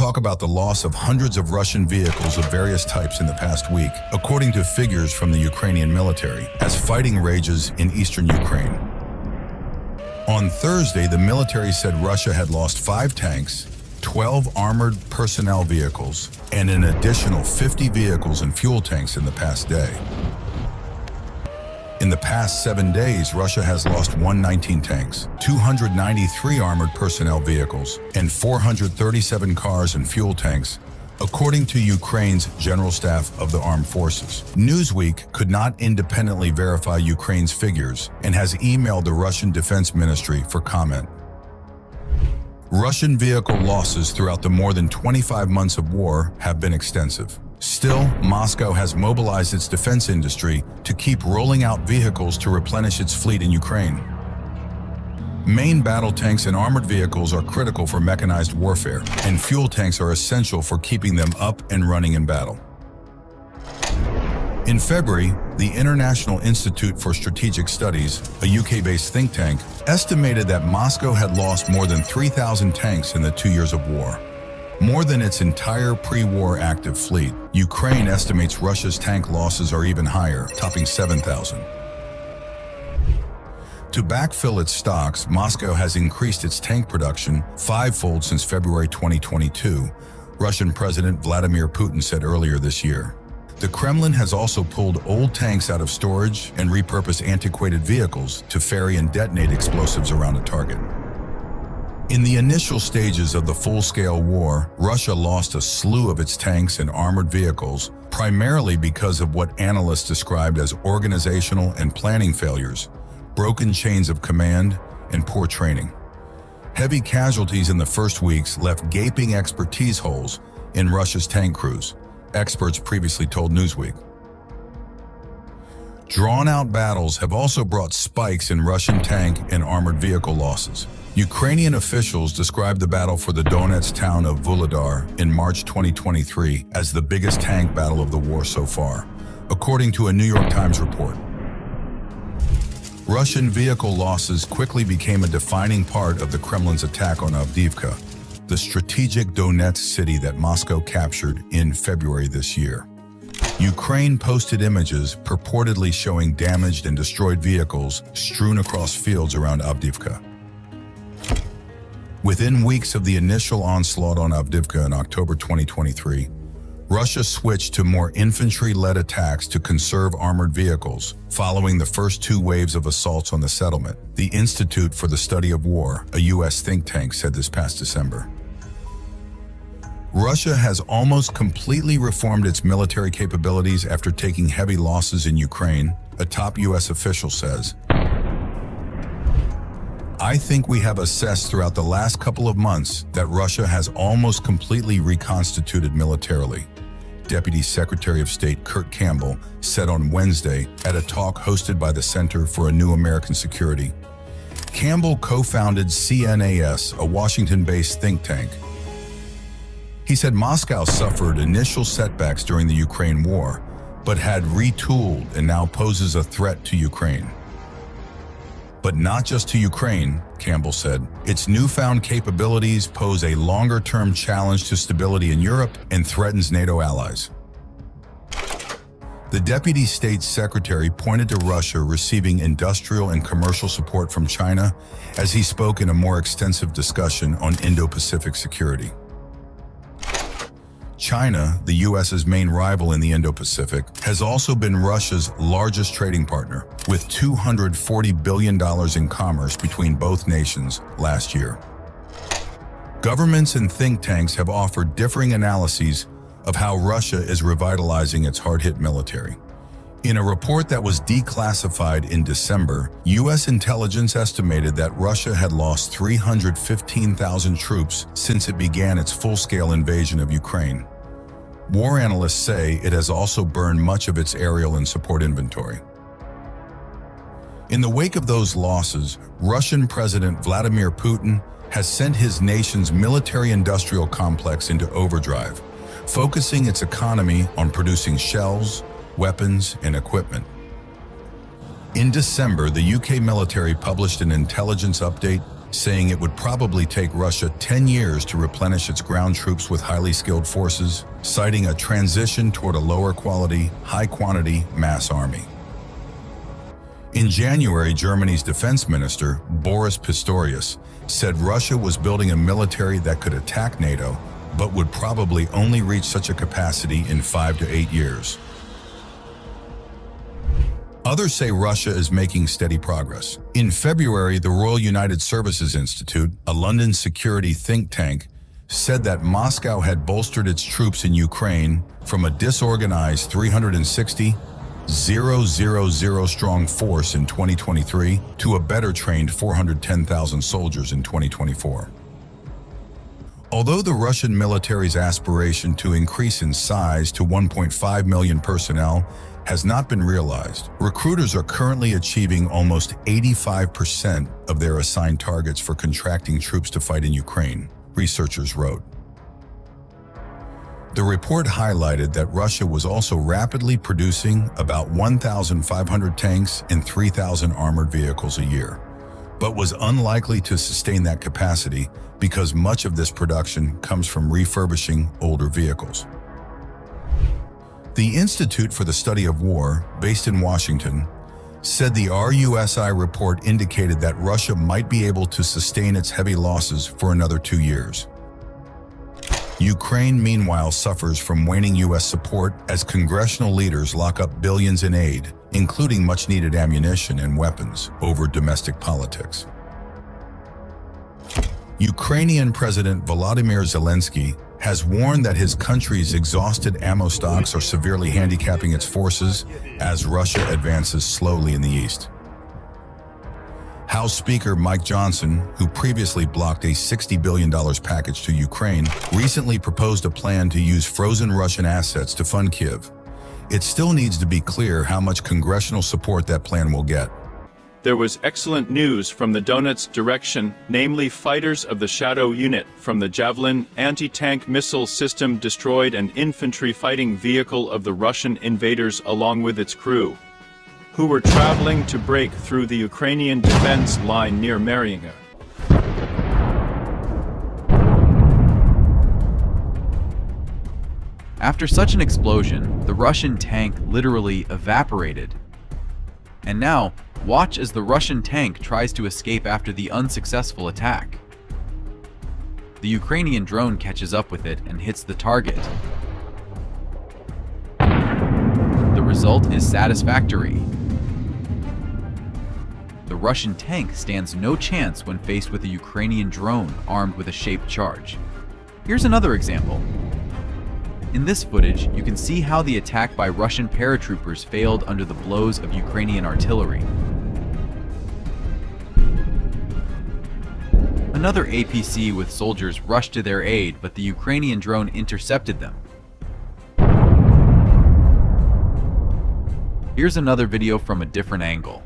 talk about the loss of hundreds of Russian vehicles of various types in the past week, according to figures from the Ukrainian military, as fighting rages in eastern Ukraine. On Thursday, the military said Russia had lost 5 tanks, 12 armored personnel vehicles, and an additional 50 vehicles and fuel tanks in the past day. In the past 7 days, Russia has lost 119 tanks, 293 armored personnel vehicles, and 437 cars and fuel tanks, according to Ukraine's General Staff of the Armed Forces. Newsweek could not independently verify Ukraine's figures and has emailed the Russian Defense Ministry for comment. Russian vehicle losses throughout the more than 25 months of war have been extensive. Still, Moscow has mobilized its defense industry to keep rolling out vehicles to replenish its fleet in Ukraine. Main battle tanks and armored vehicles are critical for mechanized warfare, and fuel tanks are essential for keeping them up and running in battle. In February, the International Institute for Strategic Studies, a UK-based think tank, estimated that Moscow had lost more than 3,000 tanks in the 2 years of war. More than its entire pre-war active fleet. Ukraine estimates Russia's tank losses are even higher, topping 7,000. To backfill its stocks, Moscow has increased its tank production 5-fold since February 2022, Russian President Vladimir Putin said earlier this year. The Kremlin has also pulled old tanks out of storage and repurposed antiquated vehicles to ferry and detonate explosives around a target. In the initial stages of the full-scale war, Russia lost a slew of its tanks and armored vehicles, primarily because of what analysts described as organizational and planning failures, broken chains of command, and poor training. Heavy casualties in the first weeks left gaping expertise holes in Russia's tank crews, experts previously told Newsweek. Drawn-out battles have also brought spikes in Russian tank and armored vehicle losses. Ukrainian officials described the battle for the Donetsk town of Vuhledar in March 2023 as the biggest tank battle of the war so far, according to a New York Times report. Russian vehicle losses quickly became a defining part of the Kremlin's attack on Avdiivka, the strategic Donetsk city that Moscow captured in February this year. Ukraine posted images purportedly showing damaged and destroyed vehicles strewn across fields around Avdiivka. Within weeks of the initial onslaught on Avdiivka in October 2023, Russia switched to more infantry-led attacks to conserve armored vehicles, following the first 2 waves of assaults on the settlement, the Institute for the Study of War, a U.S. think tank, said this past December. Russia has almost completely reformed its military capabilities after taking heavy losses in Ukraine, a top U.S. official says. I think we have assessed throughout the last couple of months that Russia has almost completely reconstituted militarily, Deputy Secretary of State Kurt Campbell said on Wednesday at a talk hosted by the Center for a New American Security. Campbell co-founded CNAS, a Washington-based think tank. He said Moscow suffered initial setbacks during the Ukraine war, but had retooled and now poses a threat to Ukraine. But not just to Ukraine, Campbell said. Its newfound capabilities pose a longer-term challenge to stability in Europe and threatens NATO allies. The Deputy State Secretary pointed to Russia receiving industrial and commercial support from China as he spoke in a more extensive discussion on Indo-Pacific security. China, the U.S.'s main rival in the Indo-Pacific, has also been Russia's largest trading partner, with $240 billion in commerce between both nations last year. Governments and think tanks have offered differing analyses of how Russia is revitalizing its hard-hit military. In a report that was declassified in December, U.S. intelligence estimated that Russia had lost 315,000 troops since it began its full-scale invasion of Ukraine. War analysts say it has also burned much of its aerial and support inventory. In the wake of those losses, Russian President Vladimir Putin has sent his nation's military-industrial complex into overdrive, focusing its economy on producing shells, weapons, and equipment. In December, the UK military published an intelligence update saying it would probably take Russia 10 years to replenish its ground troops with highly skilled forces, citing a transition toward a lower quality, high-quantity mass army. In January, Germany's defense minister, Boris Pistorius, said Russia was building a military that could attack NATO, but would probably only reach such a capacity in 5 to 8 years. Others say Russia is making steady progress. In February, the Royal United Services Institute, a London security think tank, said that Moscow had bolstered its troops in Ukraine from a disorganized 360,000 strong force in 2023 to a better trained 410,000 soldiers in 2024. Although the Russian military's aspiration to increase in size to 1.5 million personnel has not been realized, recruiters are currently achieving almost 85% of their assigned targets for contracting troops to fight in Ukraine, researchers wrote. The report highlighted that Russia was also rapidly producing about 1,500 tanks and 3,000 armored vehicles a year, but was unlikely to sustain that capacity because much of this production comes from refurbishing older vehicles. The Institute for the Study of War, based in Washington, said the RUSI report indicated that Russia might be able to sustain its heavy losses for another 2 years. Ukraine, meanwhile, suffers from waning U.S. support as congressional leaders lock up billions in aid, including much-needed ammunition and weapons, over domestic politics. Ukrainian President Volodymyr Zelensky has warned that his country's exhausted ammo stocks are severely handicapping its forces as Russia advances slowly in the east. House Speaker Mike Johnson, who previously blocked a $60 billion package to Ukraine, recently proposed a plan to use frozen Russian assets to fund Kyiv. It still needs to be clear how much congressional support that plan will get. There was excellent news from the Donetsk direction, namely fighters of the Shadow unit from the Javelin anti-tank missile system destroyed an infantry fighting vehicle of the Russian invaders along with its crew, who were traveling to break through the Ukrainian defense line near Mariinka. After such an explosion, the Russian tank literally evaporated. And now, watch as the Russian tank tries to escape after the unsuccessful attack. The Ukrainian drone catches up with it and hits the target. The result is satisfactory. The Russian tank stands no chance when faced with a Ukrainian drone armed with a shaped charge. Here's another example. In this footage, you can see how the attack by Russian paratroopers failed under the blows of Ukrainian artillery. Another APC with soldiers rushed to their aid, but the Ukrainian drone intercepted them. Here's another video from a different angle.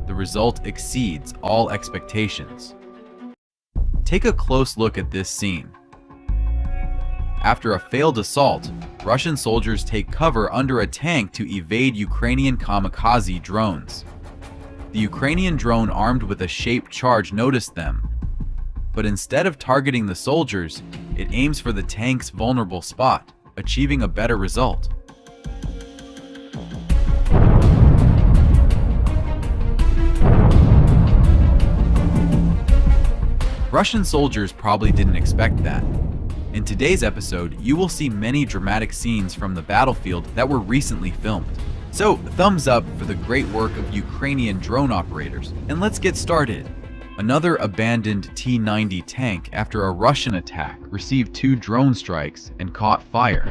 The result exceeds all expectations. Take a close look at this scene. After a failed assault, Russian soldiers take cover under a tank to evade Ukrainian kamikaze drones. The Ukrainian drone armed with a shaped charge noticed them, but instead of targeting the soldiers, it aims for the tank's vulnerable spot, achieving a better result. Russian soldiers probably didn't expect that. In today's episode, you will see many dramatic scenes from the battlefield that were recently filmed. So, thumbs up for the great work of Ukrainian drone operators, and let's get started. Another abandoned T-90 tank after a Russian attack received 2 drone strikes and caught fire.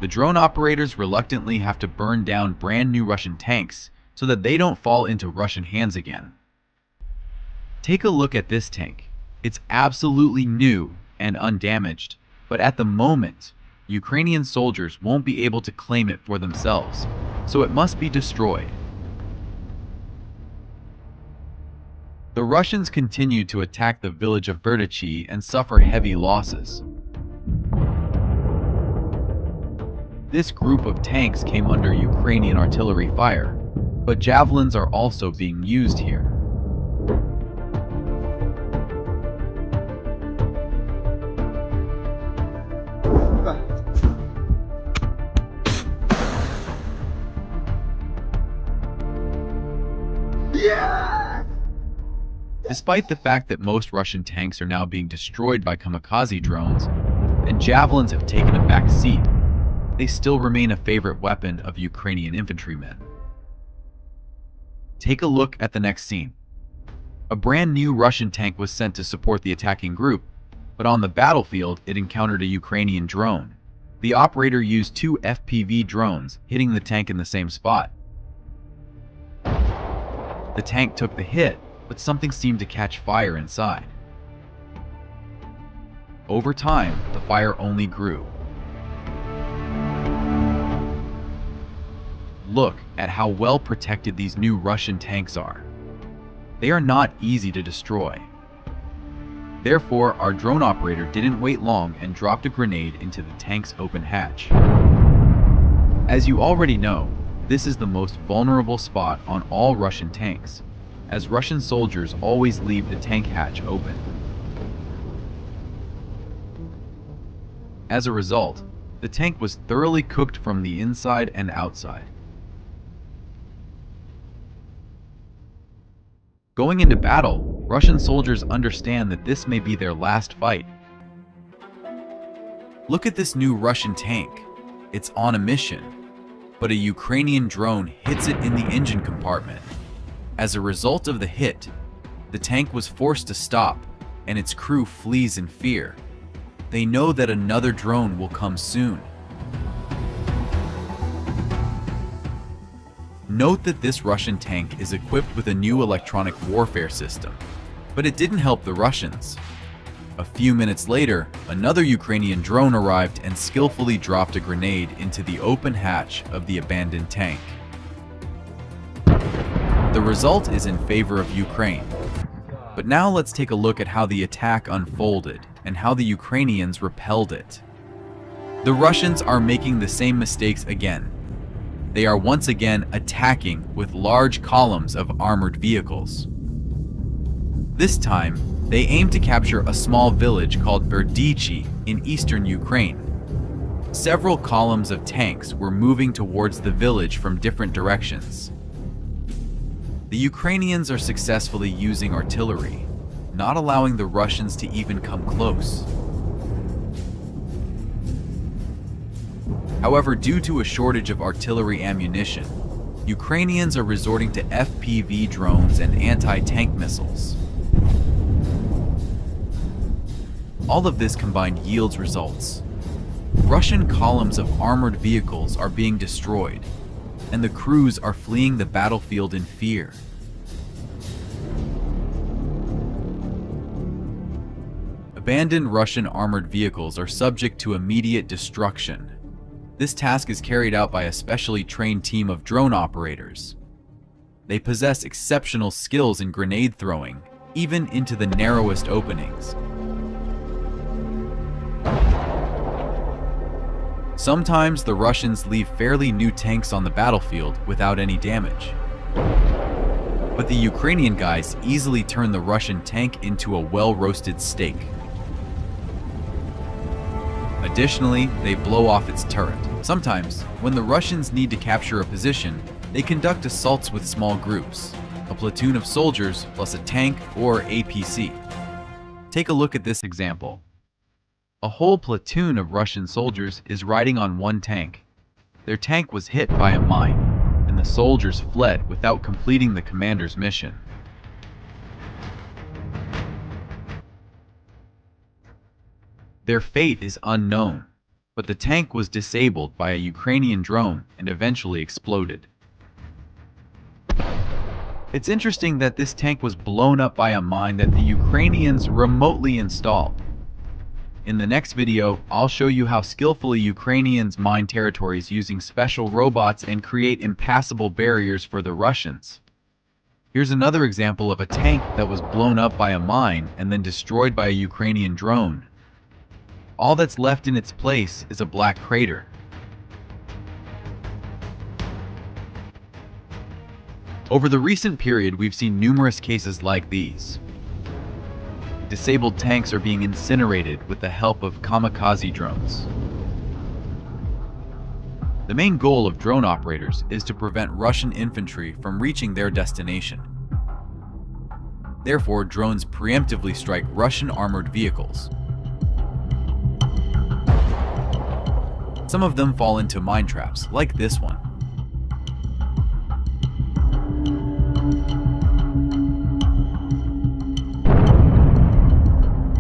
The drone operators reluctantly have to burn down brand new Russian tanks so that they don't fall into Russian hands again. Take a look at this tank. It's absolutely new and undamaged, but at the moment, Ukrainian soldiers won't be able to claim it for themselves, so it must be destroyed. The Russians continue to attack the village of Berdichi and suffer heavy losses. This group of tanks came under Ukrainian artillery fire, but javelins are also being used here. Despite the fact that most Russian tanks are now being destroyed by kamikaze drones, and javelins have taken a back seat, they still remain a favorite weapon of Ukrainian infantrymen. Take a look at the next scene. A brand new Russian tank was sent to support the attacking group, but on the battlefield it encountered a Ukrainian drone. The operator used 2 FPV drones, hitting the tank in the same spot. The tank took the hit, but something seemed to catch fire inside. Over time, the fire only grew. Look at how well protected these new Russian tanks are. They are not easy to destroy. Therefore, our drone operator didn't wait long and dropped a grenade into the tank's open hatch. As you already know, this is the most vulnerable spot on all Russian tanks, as Russian soldiers always leave the tank hatch open. As a result, the tank was thoroughly cooked from the inside and outside. Going into battle, Russian soldiers understand that this may be their last fight. Look at this new Russian tank. It's on a mission, but a Ukrainian drone hits it in the engine compartment. As a result of the hit, the tank was forced to stop, and its crew flees in fear. They know that another drone will come soon. Note that this Russian tank is equipped with a new electronic warfare system, but it didn't help the Russians. A few minutes later, another Ukrainian drone arrived and skillfully dropped a grenade into the open hatch of the abandoned tank. The result is in favor of Ukraine. But now let's take a look at how the attack unfolded and how the Ukrainians repelled it. The Russians are making the same mistakes again. They are once again attacking with large columns of armored vehicles. This time, they aim to capture a small village called Berdichi in eastern Ukraine. Several columns of tanks were moving towards the village from different directions. The Ukrainians are successfully using artillery, not allowing the Russians to even come close. However, due to a shortage of artillery ammunition, Ukrainians are resorting to FPV drones and anti-tank missiles. All of this combined yields results. Russian columns of armored vehicles are being destroyed, and the crews are fleeing the battlefield in fear. Abandoned Russian armored vehicles are subject to immediate destruction. This task is carried out by a specially trained team of drone operators. They possess exceptional skills in grenade throwing, even into the narrowest openings. Sometimes the Russians leave fairly new tanks on the battlefield without any damage. But the Ukrainian guys easily turn the Russian tank into a well-roasted steak. Additionally, they blow off its turret. Sometimes, when the Russians need to capture a position, they conduct assaults with small groups, a platoon of soldiers plus a tank or APC. Take a look at this example. A whole platoon of Russian soldiers is riding on one tank. Their tank was hit by a mine, and the soldiers fled without completing the commander's mission. Their fate is unknown, but the tank was disabled by a Ukrainian drone and eventually exploded. It's interesting that this tank was blown up by a mine that the Ukrainians remotely installed. In the next video, I'll show you how skillfully Ukrainians mine territories using special robots and create impassable barriers for the Russians. Here's another example of a tank that was blown up by a mine and then destroyed by a Ukrainian drone. All that's left in its place is a black crater. Over the recent period, we've seen numerous cases like these. Disabled tanks are being incinerated with the help of kamikaze drones. The main goal of drone operators is to prevent Russian infantry from reaching their destination. Therefore, drones preemptively strike Russian armored vehicles. Some of them fall into mine traps, like this one.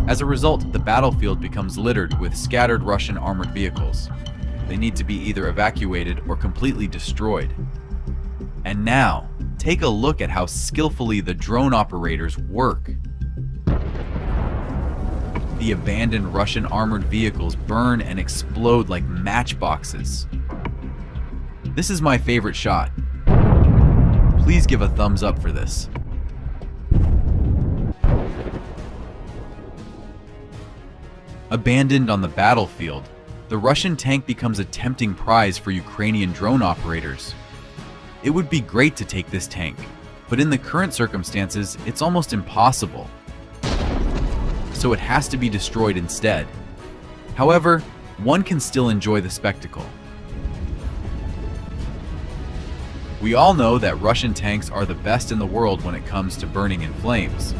As a result, the battlefield becomes littered with scattered Russian armored vehicles. They need to be either evacuated or completely destroyed. And now, take a look at how skillfully the drone operators work. The abandoned Russian armored vehicles burn and explode like matchboxes. This is my favorite shot. Please give a thumbs up for this. Abandoned on the battlefield, the Russian tank becomes a tempting prize for Ukrainian drone operators. It would be great to take this tank, but in the current circumstances, it's almost impossible. So it has to be destroyed instead. However, one can still enjoy the spectacle. We all know that Russian tanks are the best in the world when it comes to burning in flames.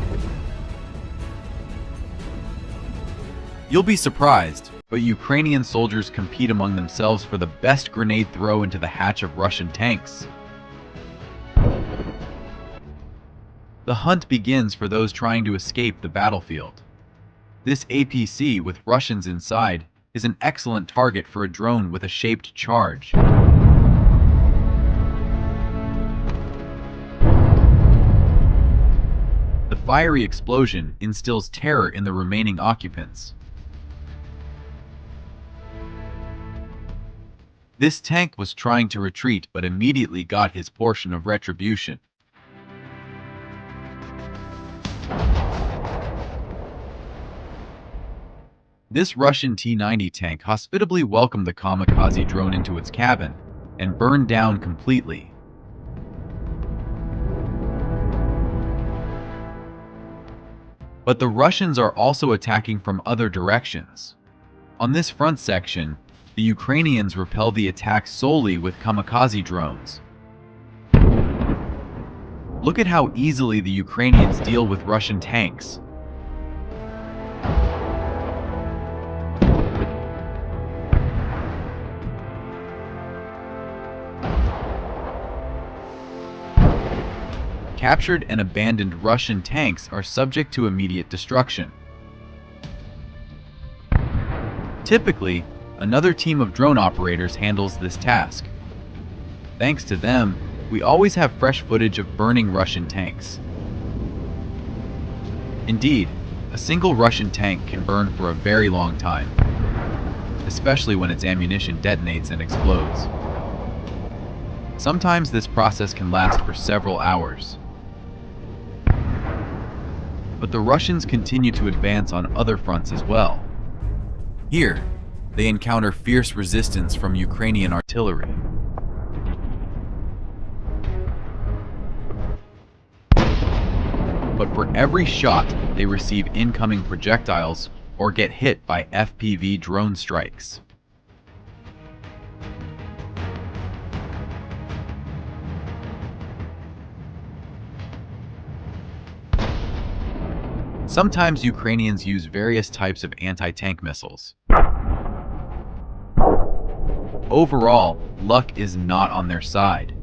You'll be surprised, but Ukrainian soldiers compete among themselves for the best grenade throw into the hatch of Russian tanks. The hunt begins for those trying to escape the battlefield. This APC with Russians inside is an excellent target for a drone with a shaped charge. The fiery explosion instills terror in the remaining occupants. This tank was trying to retreat but immediately got his portion of retribution. This Russian T-90 tank hospitably welcomed the kamikaze drone into its cabin and burned down completely. But the Russians are also attacking from other directions. On this front section, the Ukrainians repel the attack solely with kamikaze drones. Look at how easily the Ukrainians deal with Russian tanks. Captured and abandoned Russian tanks are subject to immediate destruction. Typically, another team of drone operators handles this task. Thanks to them, we always have fresh footage of burning Russian tanks. Indeed, a single Russian tank can burn for a very long time, especially when its ammunition detonates and explodes. Sometimes this process can last for several hours. But the Russians continue to advance on other fronts as well. Here, they encounter fierce resistance from Ukrainian artillery. But for every shot, they receive incoming projectiles or get hit by FPV drone strikes. Sometimes Ukrainians use various types of anti-tank missiles. Overall, luck is not on their side.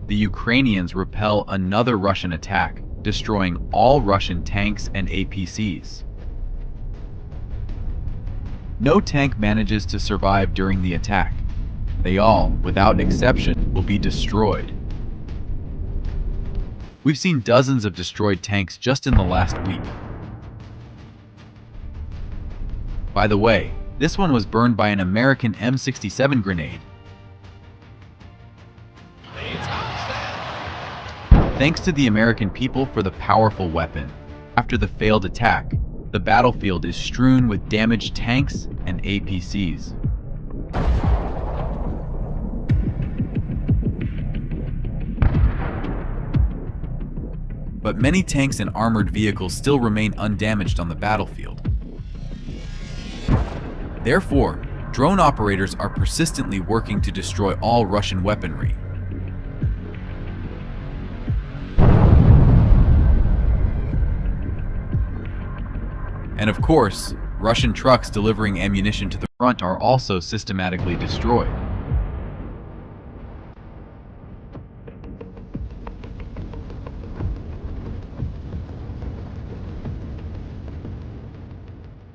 The Ukrainians repel another Russian attack, destroying all Russian tanks and APCs. No tank manages to survive during the attack. They all, without exception, will be destroyed. We've seen dozens of destroyed tanks just in the last week. By the way, this one was burned by an American M67 grenade. Thanks to the American people for the powerful weapon. After the failed attack, the battlefield is strewn with damaged tanks and APCs. but many tanks and armored vehicles still remain undamaged on the battlefield. Therefore, drone operators are persistently working to destroy all Russian weaponry. And of course, Russian trucks delivering ammunition to the front are also systematically destroyed.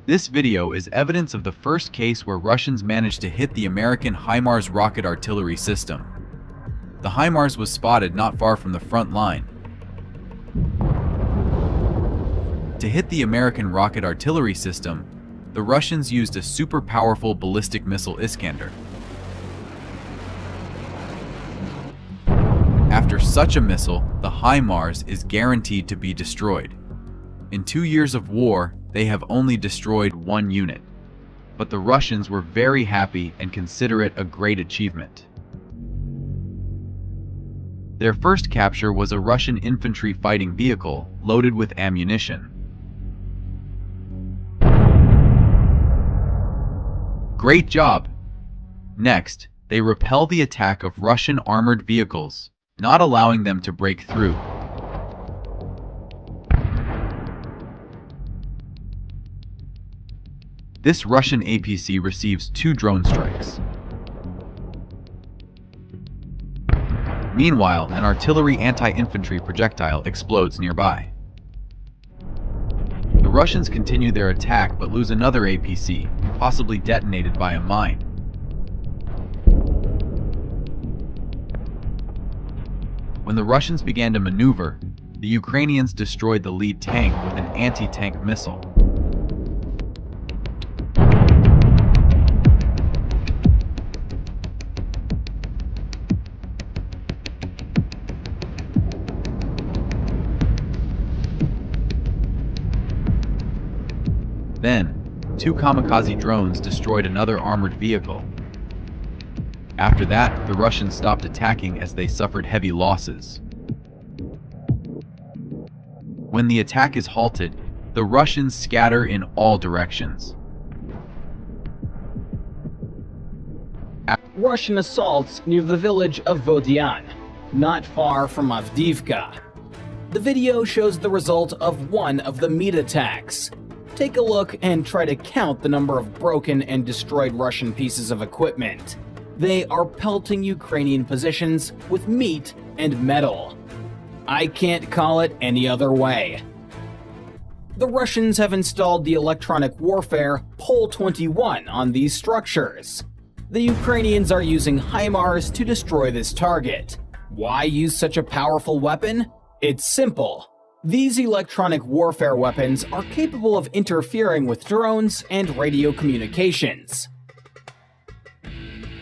This video is evidence of the first case where Russians managed to hit the American HIMARS rocket artillery system. The HIMARS was spotted not far from the front line. To hit the American rocket artillery system, the Russians used a super powerful ballistic missile Iskander. After such a missile, the HIMARS is guaranteed to be destroyed. In 2 years of war, they have only destroyed 1 unit. But the Russians were very happy and consider it a great achievement. Their first capture was a Russian infantry fighting vehicle loaded with ammunition. Great job! Next, they repel the attack of Russian armored vehicles, not allowing them to break through. This Russian APC receives 2 drone strikes. Meanwhile, an artillery anti-infantry projectile explodes nearby. The Russians continue their attack but lose another APC, possibly detonated by a mine. When the Russians began to maneuver, the Ukrainians destroyed the lead tank with an anti-tank missile. Then, 2 kamikaze drones destroyed another armored vehicle. After that, the Russians stopped attacking as they suffered heavy losses. When the attack is halted, the Russians scatter in all directions. Russian assaults near the village of Vodian, not far from Avdiivka. The video shows the result of one of the meat attacks. Take a look and try to count the number of broken and destroyed Russian pieces of equipment. They are pelting Ukrainian positions with meat and metal. I can't call it any other way. The Russians have installed the electronic warfare Pol-21 on these structures. The Ukrainians are using HIMARS to destroy this target. Why use such a powerful weapon? It's simple. These electronic warfare weapons are capable of interfering with drones and radio communications.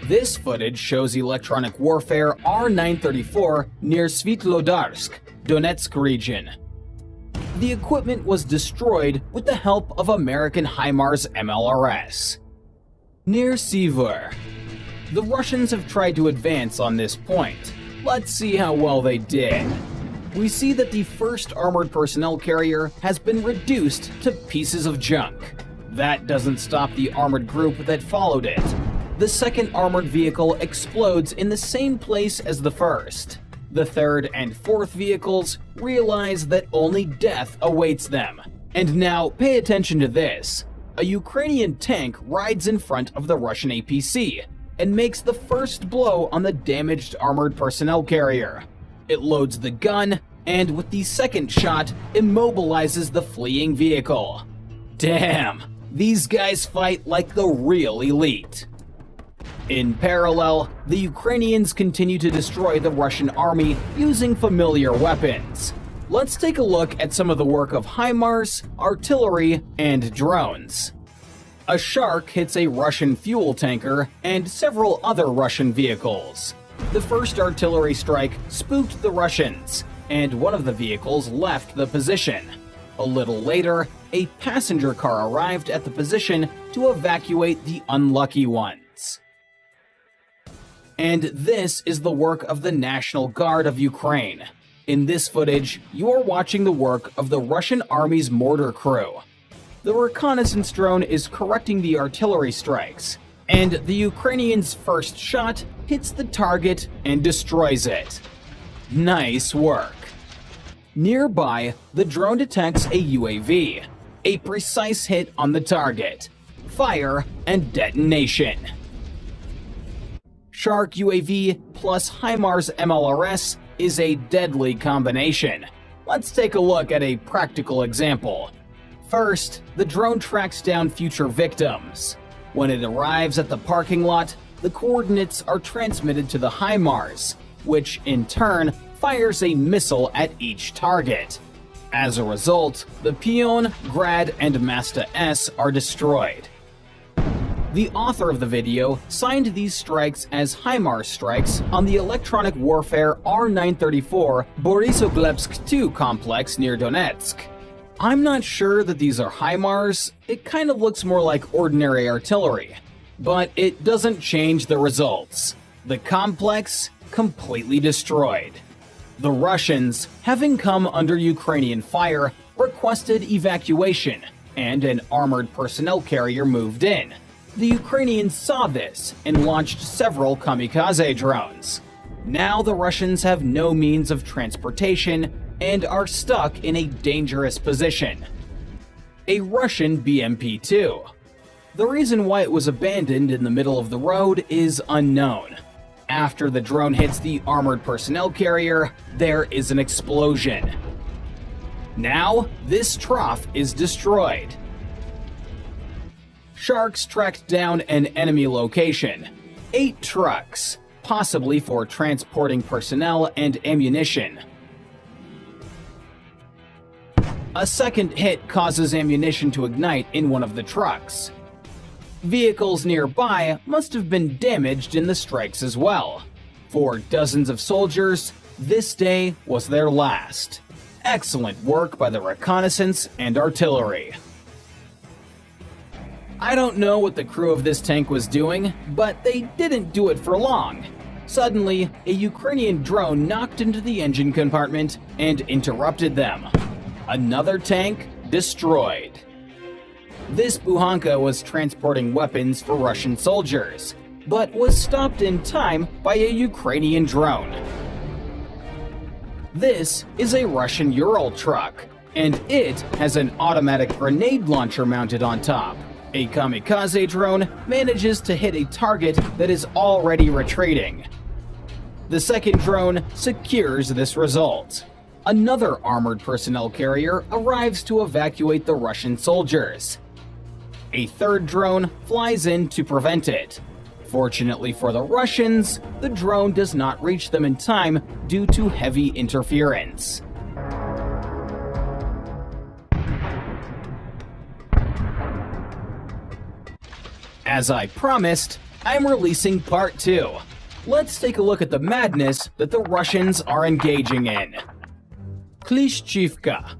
This footage shows electronic warfare R-934 near Svitlodarsk, Donetsk region. The equipment was destroyed with the help of American HIMARS MLRS. Near Sivur, the Russians have tried to advance on this point. Let's see how well they did. We see that the first armored personnel carrier has been reduced to pieces of junk. That doesn't stop the armored group that followed it. The second armored vehicle explodes in the same place as the first. The third and fourth vehicles realize that only death awaits them. And now pay attention to this. A Ukrainian tank rides in front of the Russian APC and makes the first blow on the damaged armored personnel carrier. It loads the gun, and with the second shot, immobilizes the fleeing vehicle. Damn, these guys fight like the real elite. In parallel, the Ukrainians continue to destroy the Russian army using familiar weapons. Let's take a look at some of the work of HIMARS, artillery, and drones. A shark hits a Russian fuel tanker and several other Russian vehicles. The first artillery strike spooked the Russians, and one of the vehicles left the position. A little later, a passenger car arrived at the position to evacuate the unlucky ones. And this is the work of the National Guard of Ukraine. In this footage, you are watching the work of the Russian Army's mortar crew. The reconnaissance drone is correcting the artillery strikes, and the Ukrainians' first shot hits the target and destroys it. Nice work. Nearby, the drone detects a UAV. A precise hit on the target. Fire and detonation. Shark UAV plus HIMARS MLRS is a deadly combination. Let's take a look at a practical example. First, the drone tracks down future victims. When it arrives at the parking lot, the coordinates are transmitted to the HIMARS, which in turn fires a missile at each target. As a result, the Pion, Grad, and Masta S are destroyed. The author of the video signed these strikes as HIMARS strikes on the electronic warfare R-934 Borysoglebsk 2 complex near Donetsk. I'm not sure that these are HIMARS. It kind of looks more like ordinary artillery, but it doesn't change the results. The complex completely destroyed. The Russians, having come under Ukrainian fire, requested evacuation, and an armored personnel carrier moved in. The Ukrainians saw this and launched several kamikaze drones. Now the Russians have no means of transportation and are stuck in a dangerous position. A Russian BMP-2. The reason why it was abandoned in the middle of the road is unknown. After the drone hits the armored personnel carrier, there is an explosion. Now, this trough is destroyed. Sharks tracked down an enemy location. 8 trucks, possibly for transporting personnel and ammunition. A second hit causes ammunition to ignite in one of the trucks. Vehicles nearby must have been damaged in the strikes as well. For dozens of soldiers, this day was their last. Excellent work by the reconnaissance and artillery. I don't know what the crew of this tank was doing, but they didn't do it for long. Suddenly, a Ukrainian drone knocked into the engine compartment and interrupted them. Another tank destroyed. This Buhanka was transporting weapons for Russian soldiers, but was stopped in time by a Ukrainian drone. This is a Russian Ural truck, and it has an automatic grenade launcher mounted on top. A kamikaze drone manages to hit a target that is already retreating. The second drone secures this result. Another armored personnel carrier arrives to evacuate the Russian soldiers. A third drone flies in to prevent it. Fortunately for the Russians, the drone does not reach them in time due to heavy interference. As I promised, I'm releasing part 2. Let's take a look at the madness that the Russians are engaging in. Klishchivka.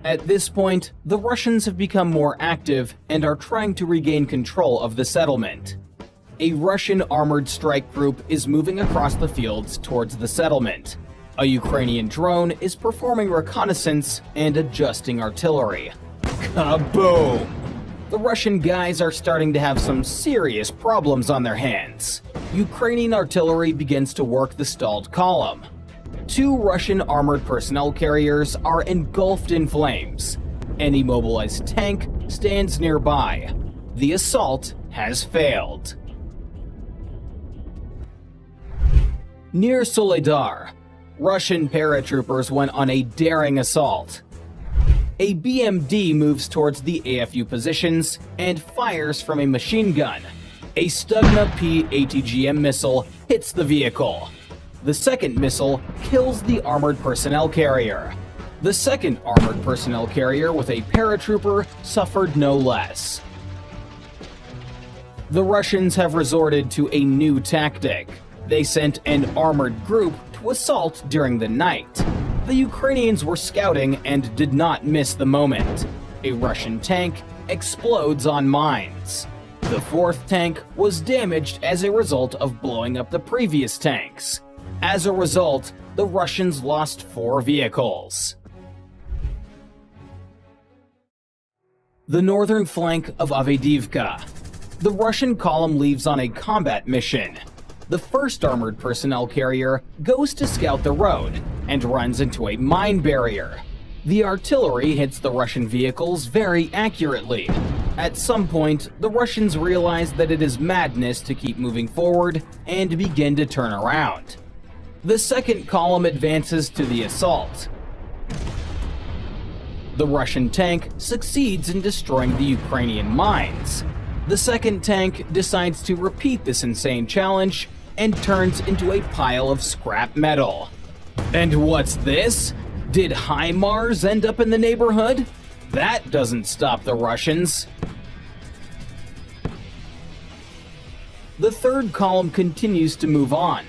At this point, the Russians have become more active and are trying to regain control of the settlement. A Russian armored strike group is moving across the fields towards the settlement. A Ukrainian drone is performing reconnaissance and adjusting artillery. Kaboom! The Russian guys are starting to have some serious problems on their hands. Ukrainian artillery begins to work the stalled column. 2 Russian armored personnel carriers are engulfed in flames. An immobilized tank stands nearby. The assault has failed. Near Soledar, Russian paratroopers went on a daring assault. A BMD moves towards the AFU positions and fires from a machine gun. A Stugna P ATGM missile hits the vehicle. The second missile kills the armored personnel carrier. The second armored personnel carrier with a paratrooper suffered no less. The Russians have resorted to a new tactic. They sent an armored group to assault during the night. The Ukrainians were scouting and did not miss the moment. A Russian tank explodes on mines. The fourth tank was damaged as a result of blowing up the previous tanks. As a result, the Russians lost 4 vehicles. The northern flank of Avdiivka. The Russian column leaves on a combat mission. The first armored personnel carrier goes to scout the road and runs into a mine barrier. The artillery hits the Russian vehicles very accurately. At some point, the Russians realize that it is madness to keep moving forward and begin to turn around. The second column advances to the assault. The Russian tank succeeds in destroying the Ukrainian mines. The second tank decides to repeat this insane challenge and turns into a pile of scrap metal. And what's this? Did HIMARS end up in the neighborhood? That doesn't stop the Russians. The third column continues to move on.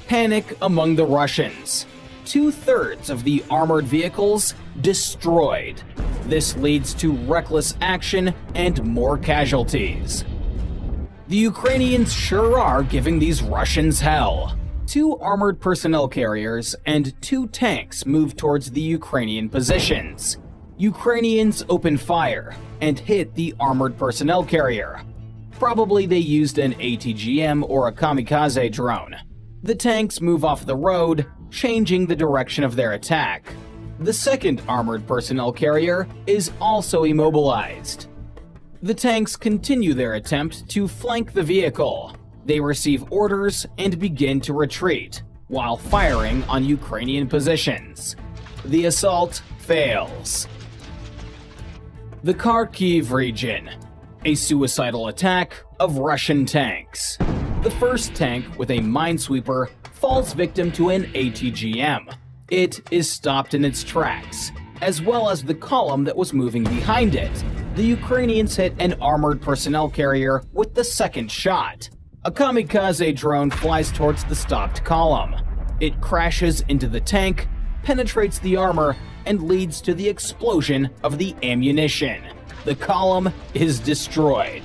Panic among the Russians. 2/3 of the armored vehicles destroyed. This leads to reckless action and more casualties. The Ukrainians sure are giving these Russians hell. 2 armored personnel carriers and 2 tanks move towards the Ukrainian positions. Ukrainians open fire and hit the armored personnel carrier. Probably they used an ATGM or a kamikaze drone. The tanks move off the road, changing the direction of their attack. The second armored personnel carrier is also immobilized. The tanks continue their attempt to flank the vehicle. They receive orders and begin to retreat, while firing on Ukrainian positions. The assault fails. The Kharkiv region. A suicidal attack of Russian tanks. The first tank, with a minesweeper, falls victim to an ATGM. It is stopped in its tracks, as well as the column that was moving behind it. The Ukrainians hit an armored personnel carrier with the second shot. A kamikaze drone flies towards the stopped column. It crashes into the tank, penetrates the armor, and leads to the explosion of the ammunition. The column is destroyed.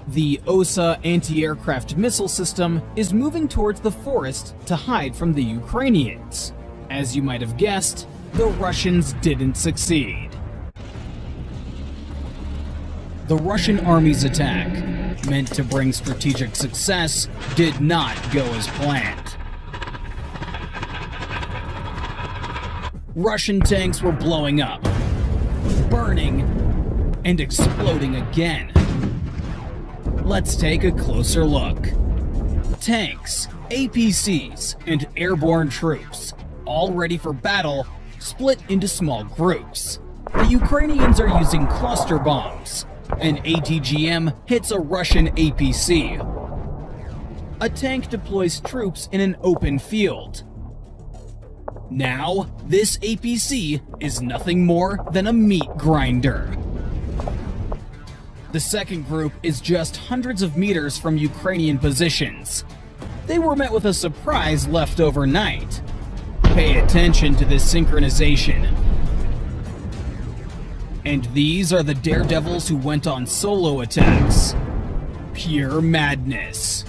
The OSA anti-aircraft missile system is moving towards the forest to hide from the Ukrainians. As you might have guessed, the Russians didn't succeed. The Russian army's attack, meant to bring strategic success, did not go as planned. Russian tanks were blowing up, burning, and exploding again. Let's take a closer look. Tanks, APCs, and airborne troops, all ready for battle, split into small groups. The Ukrainians are using cluster bombs. An ATGM hits a Russian APC. A tank deploys troops in an open field. Now, this APC is nothing more than a meat grinder. The second group is just hundreds of meters from Ukrainian positions. They were met with a surprise left overnight. Pay attention to this synchronization. And these are the daredevils who went on solo attacks. Pure madness.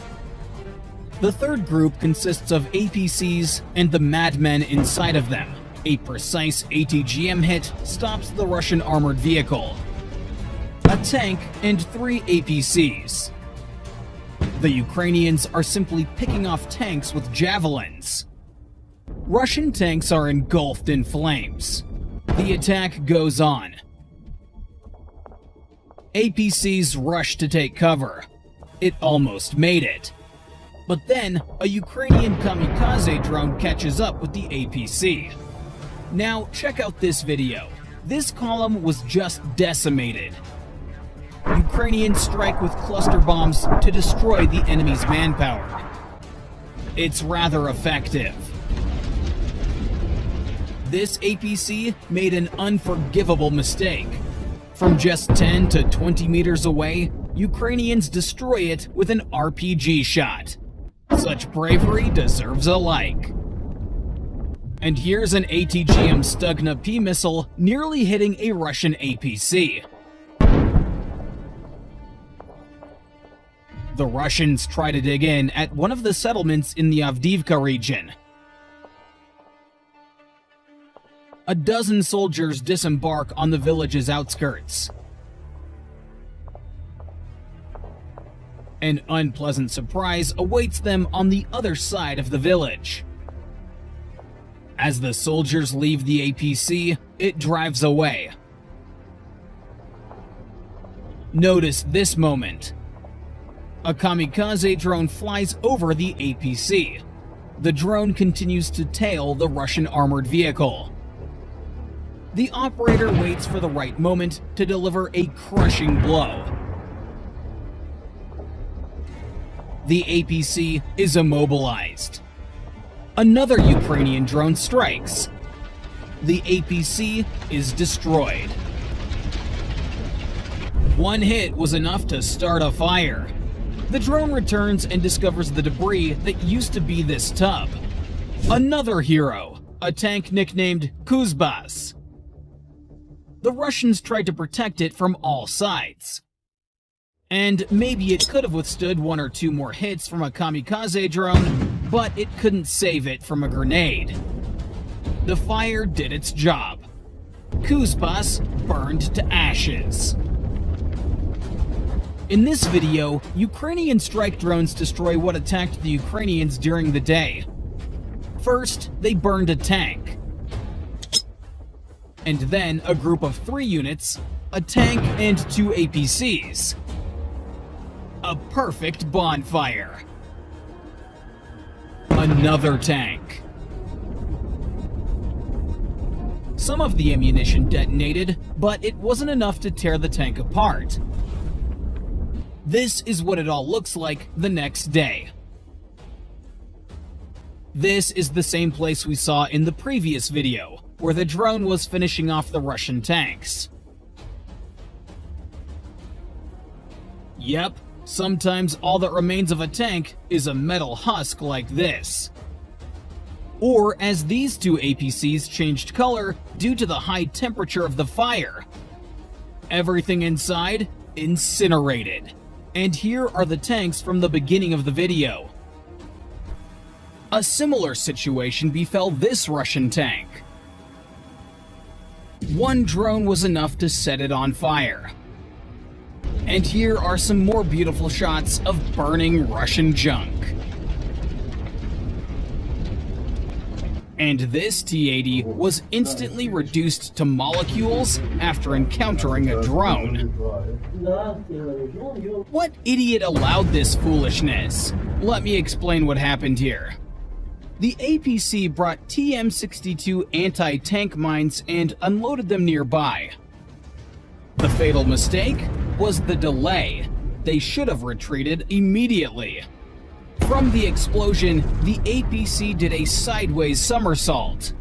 The third group consists of APCs and the madmen inside of them. A precise ATGM hit stops the Russian armored vehicle. A tank and 3 APCs. The Ukrainians are simply picking off tanks with javelins. Russian tanks are engulfed in flames. The attack goes on. APCs rush to take cover. It almost made it. But then, a Ukrainian kamikaze drone catches up with the APC. Now, check out this video. This column was just decimated. Ukrainians strike with cluster bombs to destroy the enemy's manpower. It's rather effective. This APC made an unforgivable mistake. From just 10 to 20 meters away, Ukrainians destroy it with an RPG shot. Such bravery deserves a like. And here's an ATGM Stugna P missile nearly hitting a Russian APC. The Russians try to dig in at one of the settlements in the Avdiivka region. A dozen soldiers disembark on the village's outskirts. An unpleasant surprise awaits them on the other side of the village. As the soldiers leave the APC, it drives away. Notice this moment. A kamikaze drone flies over the APC. The drone continues to tail the Russian armored vehicle. The operator waits for the right moment to deliver a crushing blow. The APC is immobilized. Another Ukrainian drone strikes. The APC is destroyed. One hit was enough to start a fire. The drone returns and discovers the debris that used to be this tub. Another hero, a tank nicknamed Kuzbas. The Russians tried to protect it from all sides. And maybe it could have withstood one or two more hits from a kamikaze drone, but it couldn't save it from a grenade. The fire did its job. Kuzbas burned to ashes. In this video, Ukrainian strike drones destroy what attacked the Ukrainians during the day. First, they burned a tank. And then a group of 3 units, a tank and 2 APCs. A perfect bonfire. Another tank. Some of the ammunition detonated, but it wasn't enough to tear the tank apart. This is what it all looks like the next day. This is the same place we saw in the previous video, where the drone was finishing off the Russian tanks. Yep, sometimes all that remains of a tank is a metal husk like this. Or as these 2 APCs changed color due to the high temperature of the fire. Everything inside incinerated. And here are the tanks from the beginning of the video. A similar situation befell this Russian tank. One drone was enough to set it on fire. And here are some more beautiful shots of burning Russian junk. And this T-80 was instantly reduced to molecules after encountering a drone. What idiot allowed this foolishness? Let me explain what happened here. The APC brought TM-62 anti-tank mines and unloaded them nearby. The fatal mistake was the delay. They should have retreated immediately. From the explosion, the APC did a sideways somersault.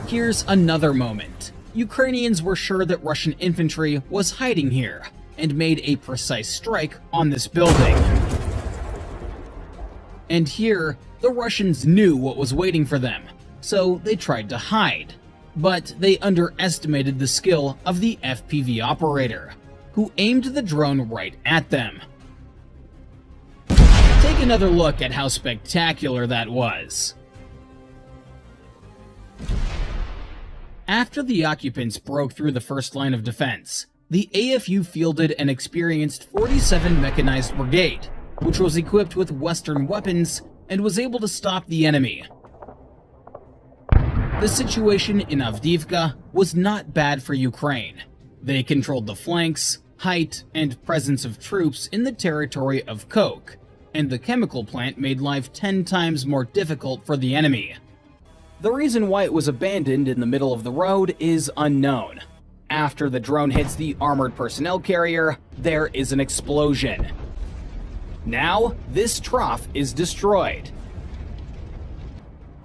Here's another moment. Ukrainians were sure that Russian infantry was hiding here, and made a precise strike on this building. And here, the Russians knew what was waiting for them, so they tried to hide. But they underestimated the skill of the FPV operator, who aimed the drone right at them. Take another look at how spectacular that was. After the occupants broke through the first line of defense, the AFU fielded an experienced 47 Mechanized Brigade, which was equipped with Western weapons and was able to stop the enemy. The situation in Avdiivka was not bad for Ukraine. They controlled the flanks, height, and presence of troops in the territory of Coke, and the chemical plant made life 10 times more difficult for the enemy. The reason why it was abandoned in the middle of the road is unknown. After the drone hits the armored personnel carrier, there is an explosion. Now, this trough is destroyed.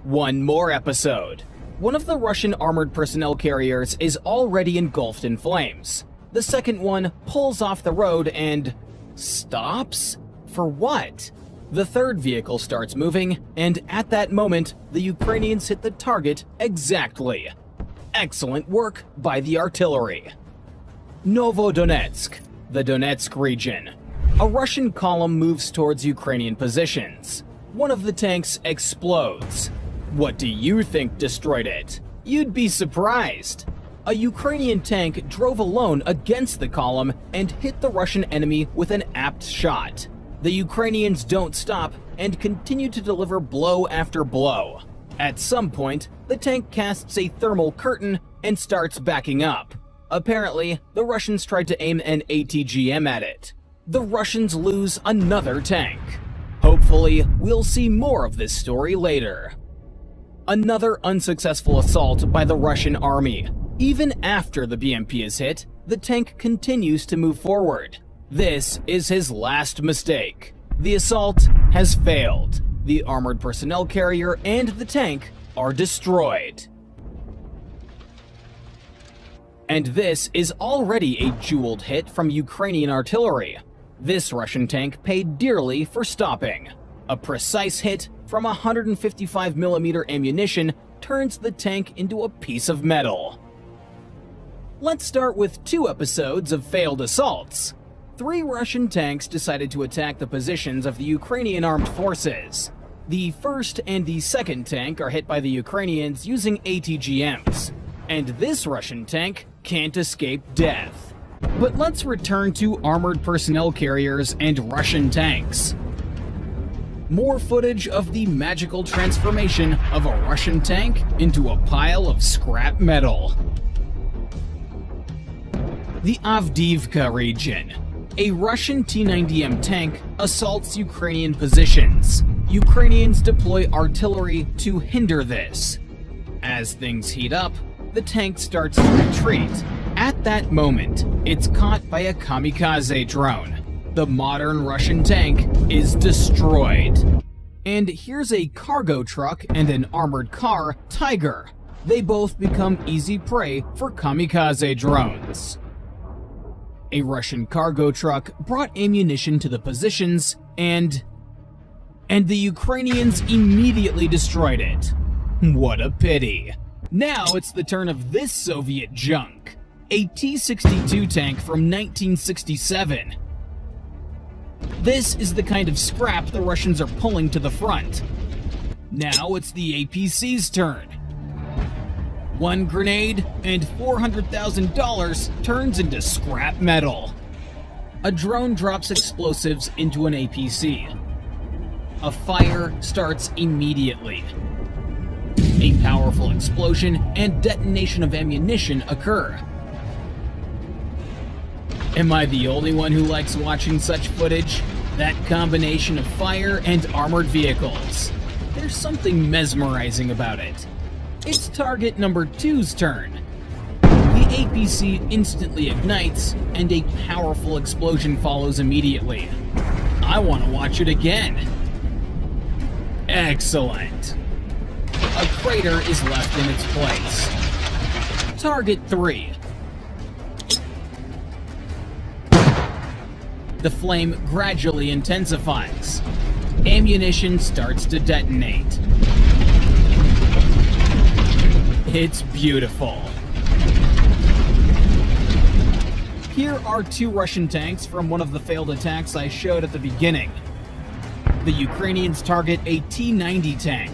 One more episode. One of the Russian armored personnel carriers is already engulfed in flames. The second one pulls off the road and stops? For what? The third vehicle starts moving, and at that moment, the Ukrainians hit the target exactly. Excellent work by the artillery. Novodonetsk, the Donetsk region. A Russian column moves towards Ukrainian positions. One of the tanks explodes. What do you think destroyed it? You'd be surprised. A Ukrainian tank drove alone against the column and hit the Russian enemy with an apt shot. The Ukrainians don't stop and continue to deliver blow after blow. At some point, the tank casts a thermal curtain and starts backing up. Apparently, the Russians tried to aim an ATGM at it. The Russians lose another tank. Hopefully, we'll see more of this story later. Another unsuccessful assault by the Russian army. Even after the BMP is hit, the tank continues to move forward. This is his last mistake. The assault has failed. The armored personnel carrier and the tank are destroyed. And this is already a jeweled hit from Ukrainian artillery. This Russian tank paid dearly for stopping. A precise hit from 155mm ammunition turns the tank into a piece of metal. Let's start with 2 episodes of failed assaults. 3 Russian tanks decided to attack the positions of the Ukrainian armed forces. The first and the second tank are hit by the Ukrainians using ATGMs, and this Russian tank can't escape death. But let's return to armored personnel carriers and Russian tanks. More footage of the magical transformation of a Russian tank into a pile of scrap metal. The Avdiivka region. A Russian T-90M tank assaults Ukrainian positions. Ukrainians deploy artillery to hinder this. As things heat up, the tank starts to retreat. At that moment, it's caught by a kamikaze drone. The modern Russian tank is destroyed. And here's a cargo truck and an armored car, Tiger. They both become easy prey for kamikaze drones. A Russian cargo truck brought ammunition to the positions, and the Ukrainians immediately destroyed it. What a pity. Now it's the turn of this Soviet junk, a T-62 tank from 1967. This is the kind of scrap the Russians are pulling to the front. Now it's the APC's turn. One grenade and $400,000 turns into scrap metal. A drone drops explosives into an APC. A fire starts immediately. A powerful explosion and detonation of ammunition occur. Am I the only one who likes watching such footage? That combination of fire and armored vehicles. There's something mesmerizing about it. It's target number 2's turn. The APC instantly ignites, and a powerful explosion follows immediately. I want to watch it again. Excellent. A crater is left in its place. Target 3. The flame gradually intensifies. Ammunition starts to detonate. It's beautiful. Here are 2 Russian tanks from one of the failed attacks I showed at the beginning. The Ukrainians target a T-90 tank.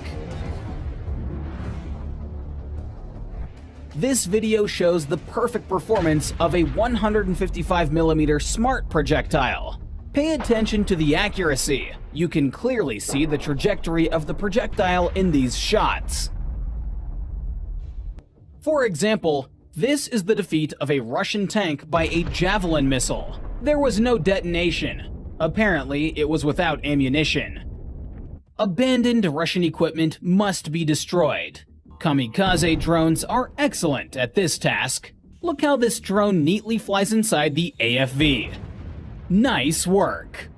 This video shows the perfect performance of a 155mm smart projectile. Pay attention to the accuracy. You can clearly see the trajectory of the projectile in these shots. For example, this is the defeat of a Russian tank by a Javelin missile. There was no detonation. Apparently, it was without ammunition. Abandoned Russian equipment must be destroyed. Kamikaze drones are excellent at this task. Look how this drone neatly flies inside the AFV. Nice work.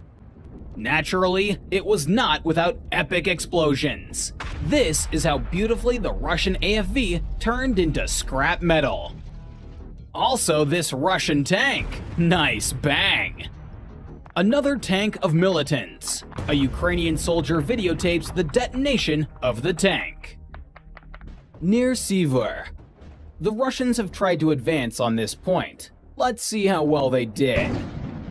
Naturally, it was not without epic explosions. This is how beautifully the Russian AFV turned into scrap metal. Also, this Russian tank. Nice bang. Another tank of militants. A Ukrainian soldier videotapes the detonation of the tank. Near Sivur. The Russians have tried to advance on this point. Let's see how well they did.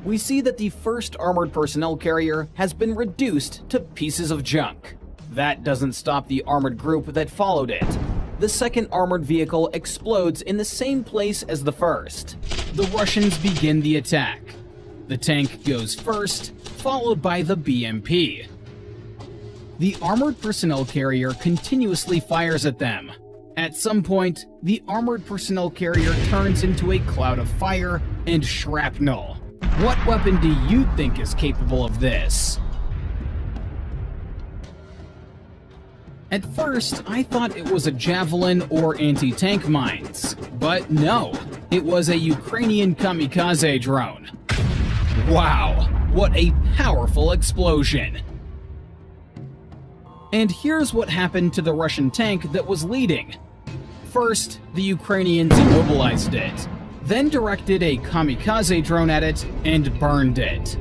We see that the first armored personnel carrier has been reduced to pieces of junk. That doesn't stop the armored group that followed it. The second armored vehicle explodes in the same place as the first. The Russians begin the attack. The tank goes first, followed by the BMP. The armored personnel carrier continuously fires at them. At some point, the armored personnel carrier turns into a cloud of fire and shrapnel. What weapon do you think is capable of this? At first, I thought it was a Javelin or anti-tank mines, but no, it was a Ukrainian kamikaze drone. Wow, what a powerful explosion! And here's what happened to the Russian tank that was leading. First, the Ukrainians immobilized it, then directed a kamikaze drone at it and burned it.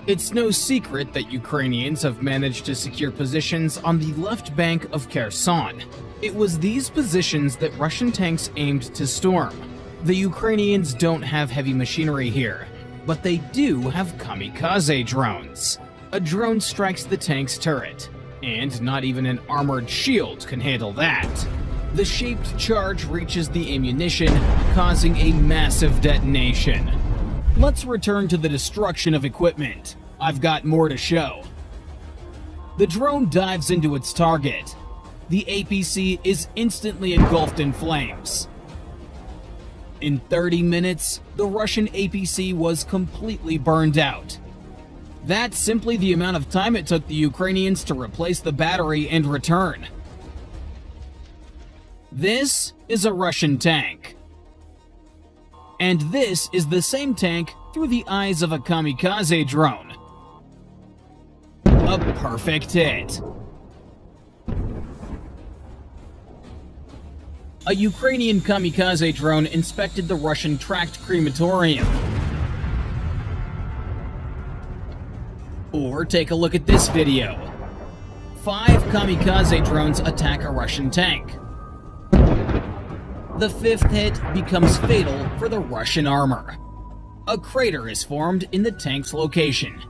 It's no secret that Ukrainians have managed to secure positions on the left bank of Kherson. It was these positions that Russian tanks aimed to storm. The Ukrainians don't have heavy machinery here, but they do have kamikaze drones. A drone strikes the tank's turret, and not even an armored shield can handle that. The shaped charge reaches the ammunition, causing a massive detonation. Let's return to the destruction of equipment. I've got more to show. The drone dives into its target. The APC is instantly engulfed in flames. In 30 minutes, the Russian APC was completely burned out. That's simply the amount of time it took the Ukrainians to replace the battery and return. This is a Russian tank. And this is the same tank through the eyes of a kamikaze drone. A perfect hit. A Ukrainian kamikaze drone inspected the Russian tracked crematorium. Or take a look at this video. 5 kamikaze drones attack a Russian tank. The 5th hit becomes fatal for the Russian armor. A crater is formed in the tank's location.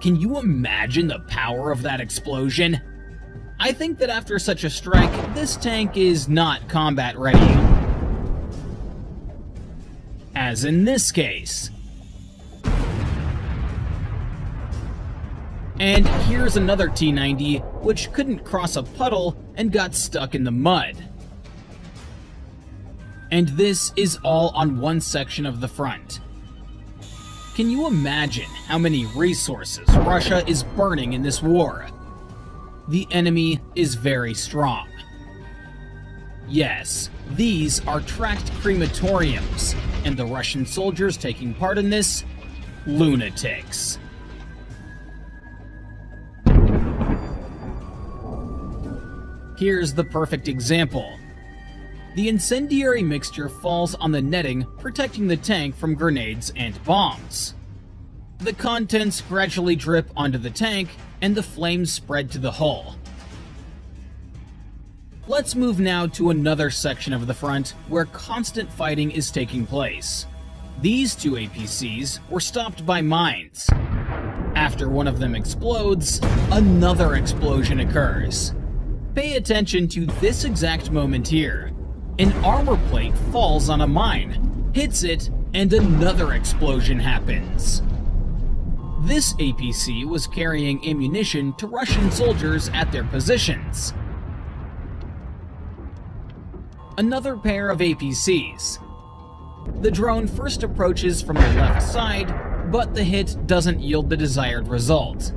Can you imagine the power of that explosion? I think that after such a strike, this tank is not combat ready. As in this case. And here's another T-90, which couldn't cross a puddle and got stuck in the mud. And this is all on one section of the front. Can you imagine how many resources Russia is burning in this war? The enemy is very strong. Yes, these are tracked crematoriums, and the Russian soldiers taking part in this? Lunatics. Here's the perfect example. The incendiary mixture falls on the netting protecting the tank from grenades and bombs. The contents gradually drip onto the tank, and the flames spread to the hull. Let's move now to another section of the front where constant fighting is taking place. These 2 APCs were stopped by mines. After one of them explodes, another explosion occurs. Pay attention to this exact moment here. An armor plate falls on a mine, hits it, and another explosion happens. This APC was carrying ammunition to Russian soldiers at their positions. Another pair of APCs. The drone first approaches from the left side, but the hit doesn't yield the desired result.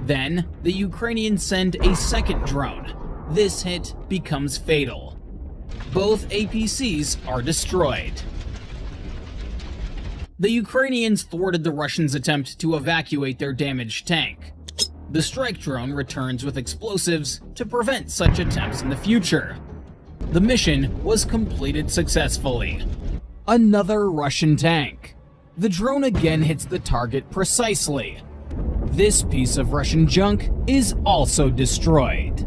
Then, the Ukrainians send a second drone. This hit becomes fatal. Both APCs are destroyed. The Ukrainians thwarted the Russians' attempt to evacuate their damaged tank. The strike drone returns with explosives to prevent such attempts in the future. The mission was completed successfully. Another Russian tank. The drone again hits the target precisely. This piece of Russian junk is also destroyed.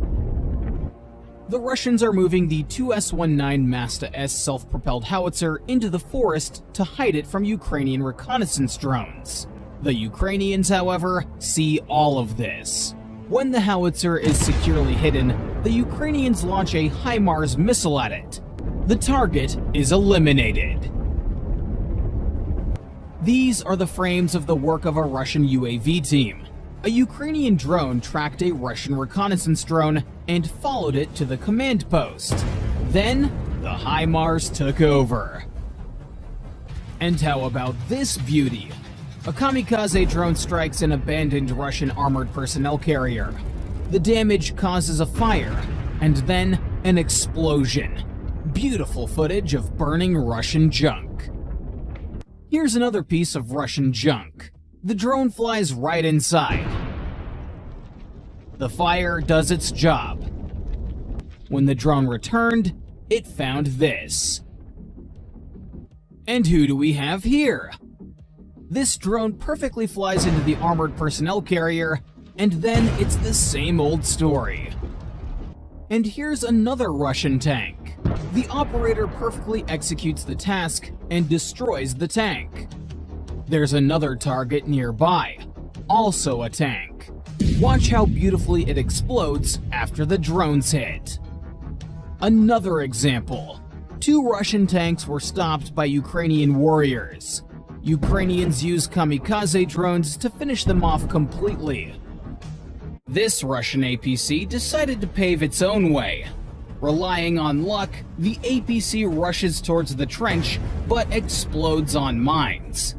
The Russians are moving the 2S-19 Masta-S self-propelled howitzer into the forest to hide it from Ukrainian reconnaissance drones. The Ukrainians, however, see all of this. When the howitzer is securely hidden, the Ukrainians launch a HIMARS missile at it. The target is eliminated. These are the frames of the work of a Russian UAV team. A Ukrainian drone tracked a Russian reconnaissance drone and followed it to the command post. Then, the HIMARS took over. And how about this beauty? A kamikaze drone strikes an abandoned Russian armored personnel carrier. The damage causes a fire, and then an explosion. Beautiful footage of burning Russian junk. Here's another piece of Russian junk. The drone flies right inside. The fire does its job. When the drone returned, it found this. And who do we have here? This drone perfectly flies into the armored personnel carrier, and then it's the same old story. And here's another Russian tank. The operator perfectly executes the task and destroys the tank. There's another target nearby, also a tank. Watch how beautifully it explodes after the drone's hit. Another example. 2 Russian tanks were stopped by Ukrainian warriors. Ukrainians used kamikaze drones to finish them off completely. This Russian APC decided to pave its own way. Relying on luck, the APC rushes towards the trench, but explodes on mines.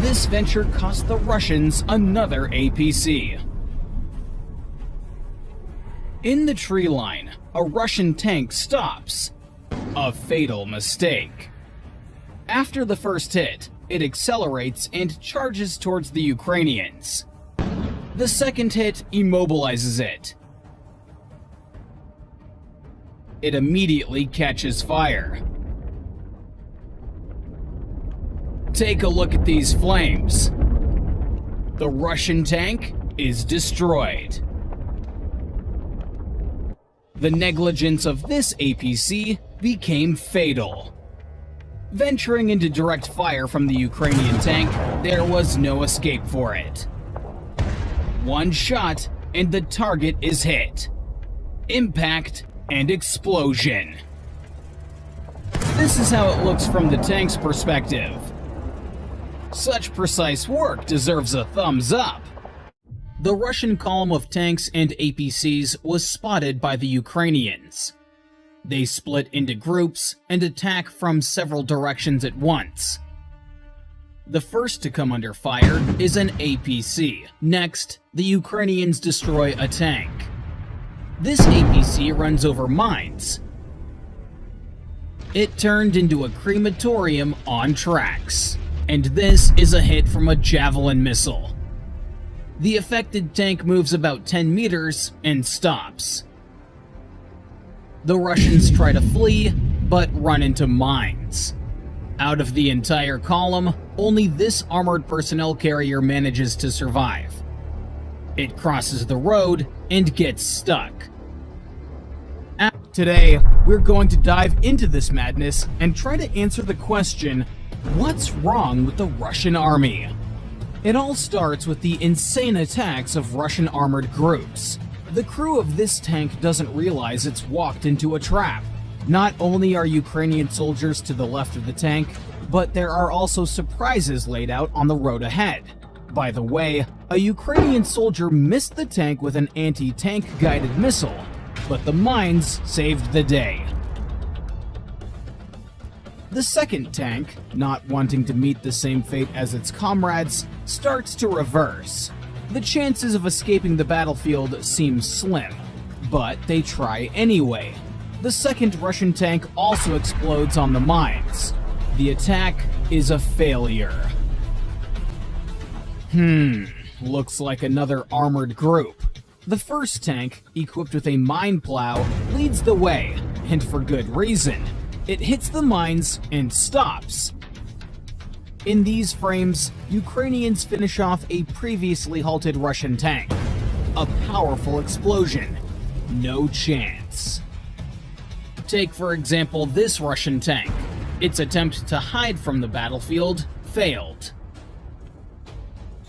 This venture cost the Russians another APC. In the tree line, a Russian tank stops. A fatal mistake. After the first hit, it accelerates and charges towards the Ukrainians. The second hit immobilizes it. It immediately catches fire. Take a look at these flames. The Russian tank is destroyed. The negligence of this APC became fatal. Venturing into direct fire from the Ukrainian tank, there was no escape for it. One shot, and the target is hit. Impact and explosion. This is how it looks from the tank's perspective. Such precise work deserves a thumbs up. The Russian column of tanks and APCs was spotted by the Ukrainians. They split into groups and attack from several directions at once. The first to come under fire is an APC. Next, the Ukrainians destroy a tank. This APC runs over mines. It turned into a crematorium on tracks. And this is a hit from a Javelin missile. The affected tank moves about 10 meters and stops. The Russians try to flee, but run into mines. Out of the entire column, only this armored personnel carrier manages to survive. It crosses the road and gets stuck. Today, we're going to dive into this madness and try to answer the question, what's wrong with the Russian army? It all starts with the insane attacks of Russian armored groups. The crew of this tank doesn't realize it's walked into a trap. Not only are Ukrainian soldiers to the left of the tank, but there are also surprises laid out on the road ahead. By the way, a Ukrainian soldier missed the tank with an anti-tank guided missile, but the mines saved the day. The second tank, not wanting to meet the same fate as its comrades, starts to reverse. The chances of escaping the battlefield seem slim, but they try anyway. The second Russian tank also explodes on the mines. The attack is a failure. Looks like another armored group. The first tank, equipped with a mine plow, leads the way, and for good reason. It hits the mines and stops. In these frames, Ukrainians finish off a previously halted Russian tank. A powerful explosion. No chance. Take, for example, this Russian tank. Its attempt to hide from the battlefield failed.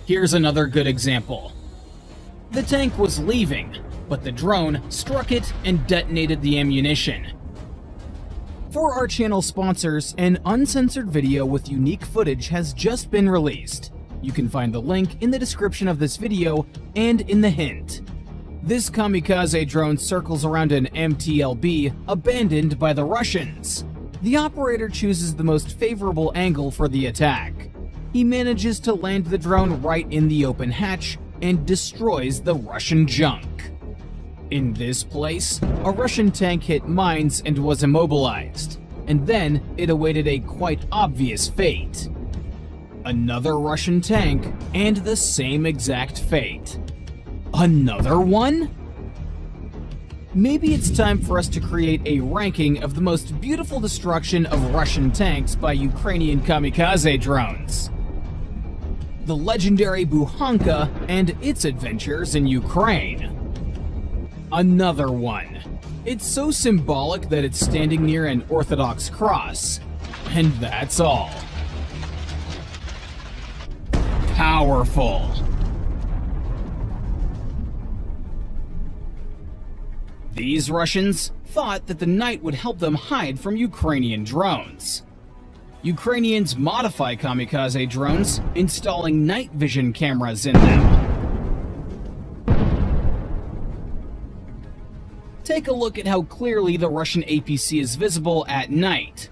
Here's another good example. The tank was leaving, but the drone struck it and detonated the ammunition. For our channel sponsors, an uncensored video with unique footage has just been released. You can find the link in the description of this video and in the hint. This kamikaze drone circles around an MTLB abandoned by the Russians. The operator chooses the most favorable angle for the attack. He manages to land the drone right in the open hatch and destroys the Russian junk. In this place, a Russian tank hit mines and was immobilized, and then it awaited a quite obvious fate. Another Russian tank, and the same exact fate. Another one? Maybe it's time for us to create a ranking of the most beautiful destruction of Russian tanks by Ukrainian kamikaze drones. The legendary Buhanka and its adventures in Ukraine. Another one. It's so symbolic that it's standing near an Orthodox cross. And that's all. Powerful. These Russians thought that the night would help them hide from Ukrainian drones. Ukrainians modify kamikaze drones, installing night vision cameras in them. Take a look at how clearly the Russian APC is visible at night.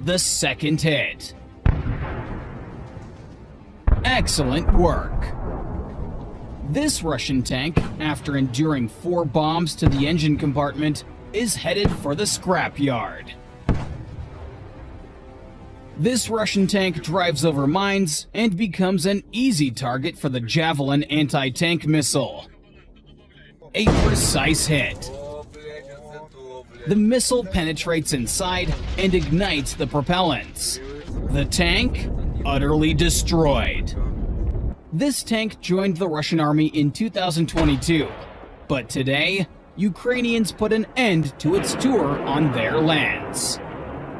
The second hit. Excellent work. This Russian tank, after enduring 4 bombs to the engine compartment, is headed for the scrapyard. This Russian tank drives over mines and becomes an easy target for the Javelin anti-tank missile. A precise hit. The missile penetrates inside and ignites the propellants. The tank, utterly destroyed. This tank joined the Russian army in 2022, but today, Ukrainians put an end to its tour on their lands.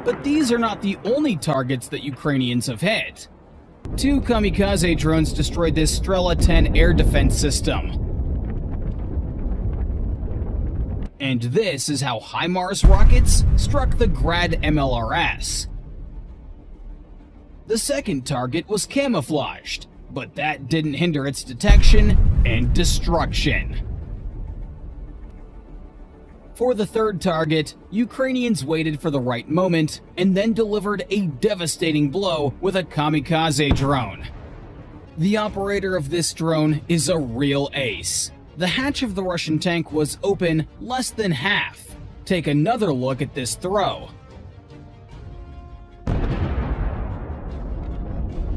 But these are not the only targets that Ukrainians have hit. 2 kamikaze drones destroyed this Strela 10 air defense system. And this is how HIMARS rockets struck the Grad MLRS. The second target was camouflaged, but that didn't hinder its detection and destruction. For the third target, Ukrainians waited for the right moment and then delivered a devastating blow with a kamikaze drone. The operator of this drone is a real ace. The hatch of the Russian tank was open less than half. Take another look at this throw.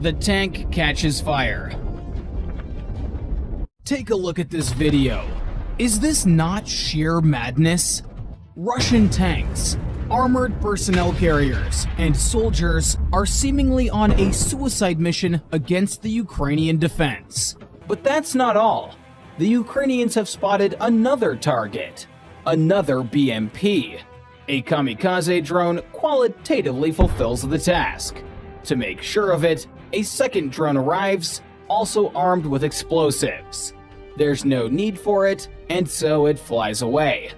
The tank catches fire. Take a look at this video. Is this not sheer madness? Russian tanks, armored personnel carriers, and soldiers are seemingly on a suicide mission against the Ukrainian defense. But that's not all. The Ukrainians have spotted another target, another BMP. A kamikaze drone qualitatively fulfills the task. To make sure of it, a second drone arrives, also armed with explosives. There's no need for it, and so it flies away.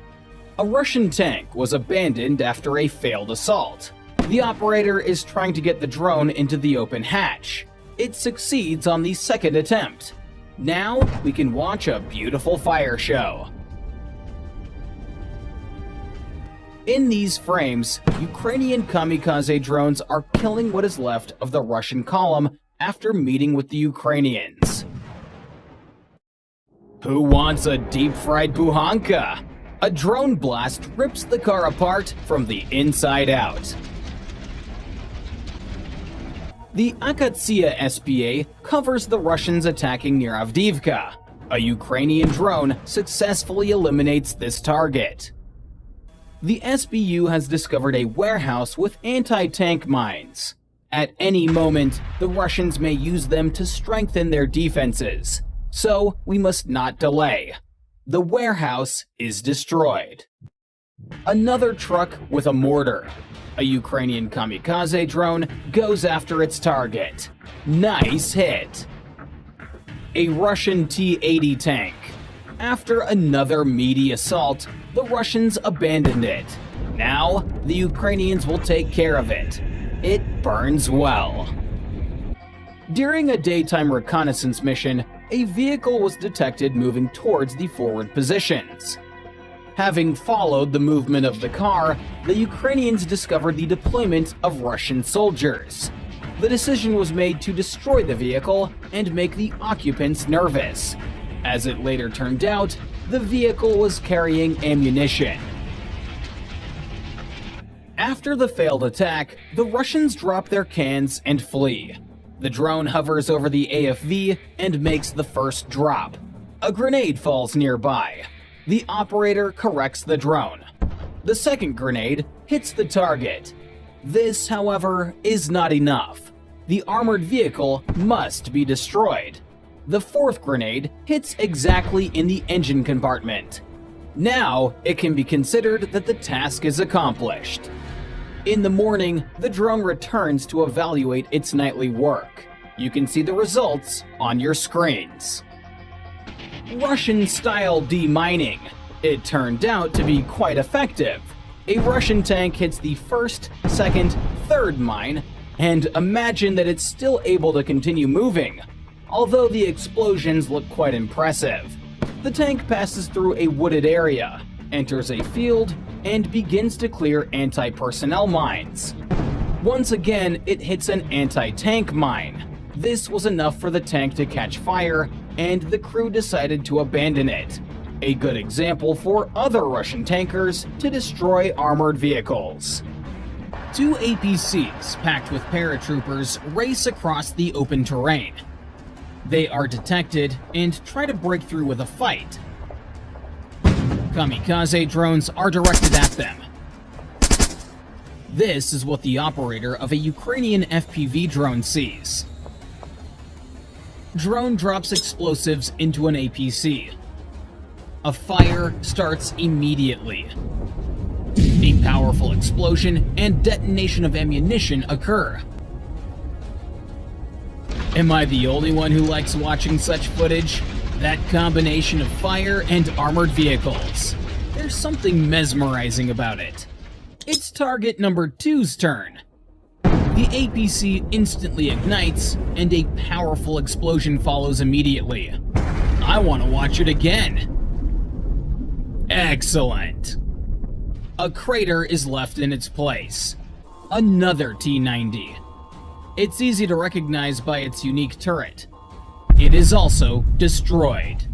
A Russian tank was abandoned after a failed assault. The operator is trying to get the drone into the open hatch. It succeeds on the second attempt. Now we can watch a beautiful fire show. In these frames, Ukrainian kamikaze drones are killing what is left of the Russian column after meeting with the Ukrainians. Who wants a deep-fried Buhanka? A drone blast rips the car apart from the inside out. The Akatsia SPA covers the Russians attacking near Avdiivka. A Ukrainian drone successfully eliminates this target. The SBU has discovered a warehouse with anti-tank mines. At any moment, the Russians may use them to strengthen their defenses. so we must not delay. The warehouse is destroyed. Another truck with a mortar. A Ukrainian kamikaze drone goes after its target. Nice hit. A Russian T-80 tank. After another meaty assault, the Russians abandoned it. Now, the Ukrainians will take care of it. It burns well. During a daytime reconnaissance mission, a vehicle was detected moving towards the forward positions. Having followed the movement of the car, the Ukrainians discovered the deployment of Russian soldiers. The decision was made to destroy the vehicle and make the occupants nervous. As it later turned out, the vehicle was carrying ammunition. After the failed attack, the Russians drop their cans and flee. The drone hovers over the AFV and makes the first drop. A grenade falls nearby. The operator corrects the drone. The second grenade hits the target. This, however, is not enough. The armored vehicle must be destroyed. The fourth grenade hits exactly in the engine compartment. Now, it can be considered that the task is accomplished. In the morning, the drone returns to evaluate its nightly work. You can see the results on your screens. Russian-style demining. It turned out to be quite effective. A Russian tank hits the first, second, third mine, and imagine that it's still able to continue moving. Although the explosions look quite impressive. The tank passes through a wooded area, enters a field, and begins to clear anti-personnel mines. Once again, it hits an anti-tank mine. This was enough for the tank to catch fire, and the crew decided to abandon it. A good example for other Russian tankers to destroy armored vehicles. Two APCs packed with paratroopers race across the open terrain. They are detected and try to break through with a fight. Kamikaze drones are directed at them. This is what the operator of a Ukrainian FPV drone sees. Drone drops explosives into an APC. A fire starts immediately. A powerful explosion and detonation of ammunition occur. Am I the only one who likes watching such footage? That combination of fire and armored vehicles. There's something mesmerizing about it. It's target number 2's turn. The APC instantly ignites, and a powerful explosion follows immediately. I want to watch it again. Excellent. A crater is left in its place. Another T-90. It's easy to recognize by its unique turret. It is also destroyed.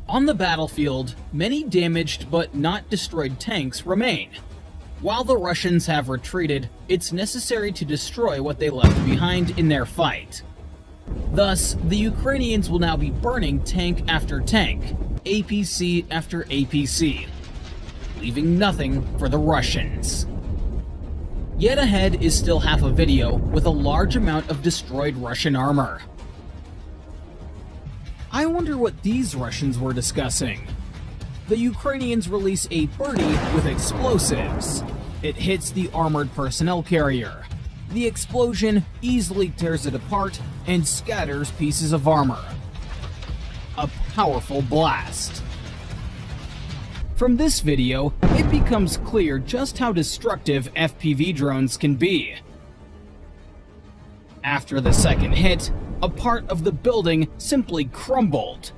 On the battlefield, many damaged but not destroyed tanks remain. While the Russians have retreated, it's necessary to destroy what they left behind in their fight. Thus, the Ukrainians will now be burning tank after tank, APC after APC, leaving nothing for the Russians. Yet ahead is still half a video with a large amount of destroyed Russian armor. I wonder what these Russians were discussing. The Ukrainians release a birdie with explosives. It hits the armored personnel carrier. The explosion easily tears it apart and scatters pieces of armor. A powerful blast. From this video, it becomes clear just how destructive FPV drones can be. After the second hit, a part of the building simply crumbled.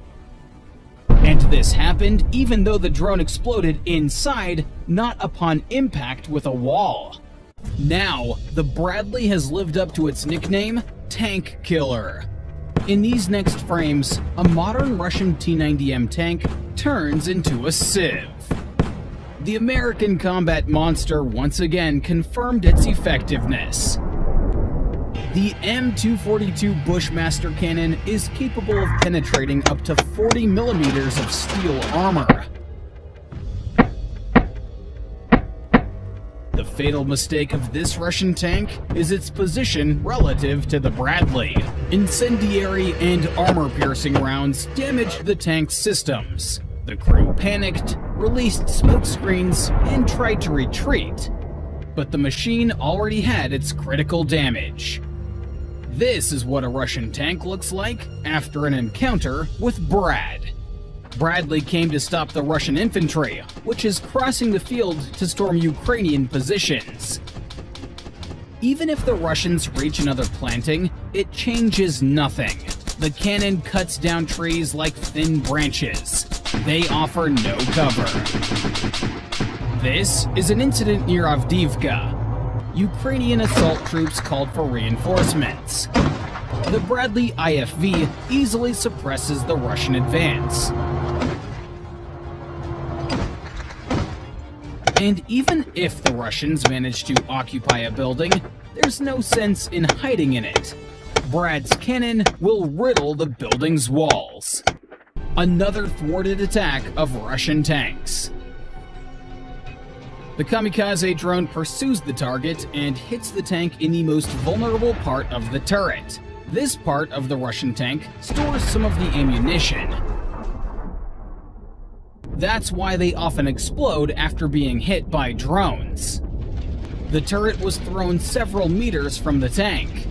And this happened even though the drone exploded inside, not upon impact with a wall. Now, the Bradley has lived up to its nickname, Tank Killer. In these next frames, a modern Russian T-90M tank turns into a sieve. The American combat monster once again confirmed its effectiveness. The M242 Bushmaster cannon is capable of penetrating up to 40 millimeters of steel armor. The fatal mistake of this Russian tank is its position relative to the Bradley. Incendiary and armor-piercing rounds damaged the tank's systems. The crew panicked, released smoke screens, and tried to retreat. But the machine already had its critical damage. This is what a Russian tank looks like after an encounter with Brad. Bradley came to stop the Russian infantry, which is crossing the field to storm Ukrainian positions. Even if the Russians reach another planting, it changes nothing. The cannon cuts down trees like thin branches. They offer no cover. This is an incident near Avdiivka. Ukrainian assault troops called for reinforcements. The Bradley IFV easily suppresses the Russian advance. And even if the Russians manage to occupy a building, there's no sense in hiding in it. Brad's cannon will riddle the building's walls. Another thwarted attack of Russian tanks. The kamikaze drone pursues the target and hits the tank in the most vulnerable part of the turret. This part of the Russian tank stores some of the ammunition. That's why they often explode after being hit by drones. The turret was thrown several meters from the tank.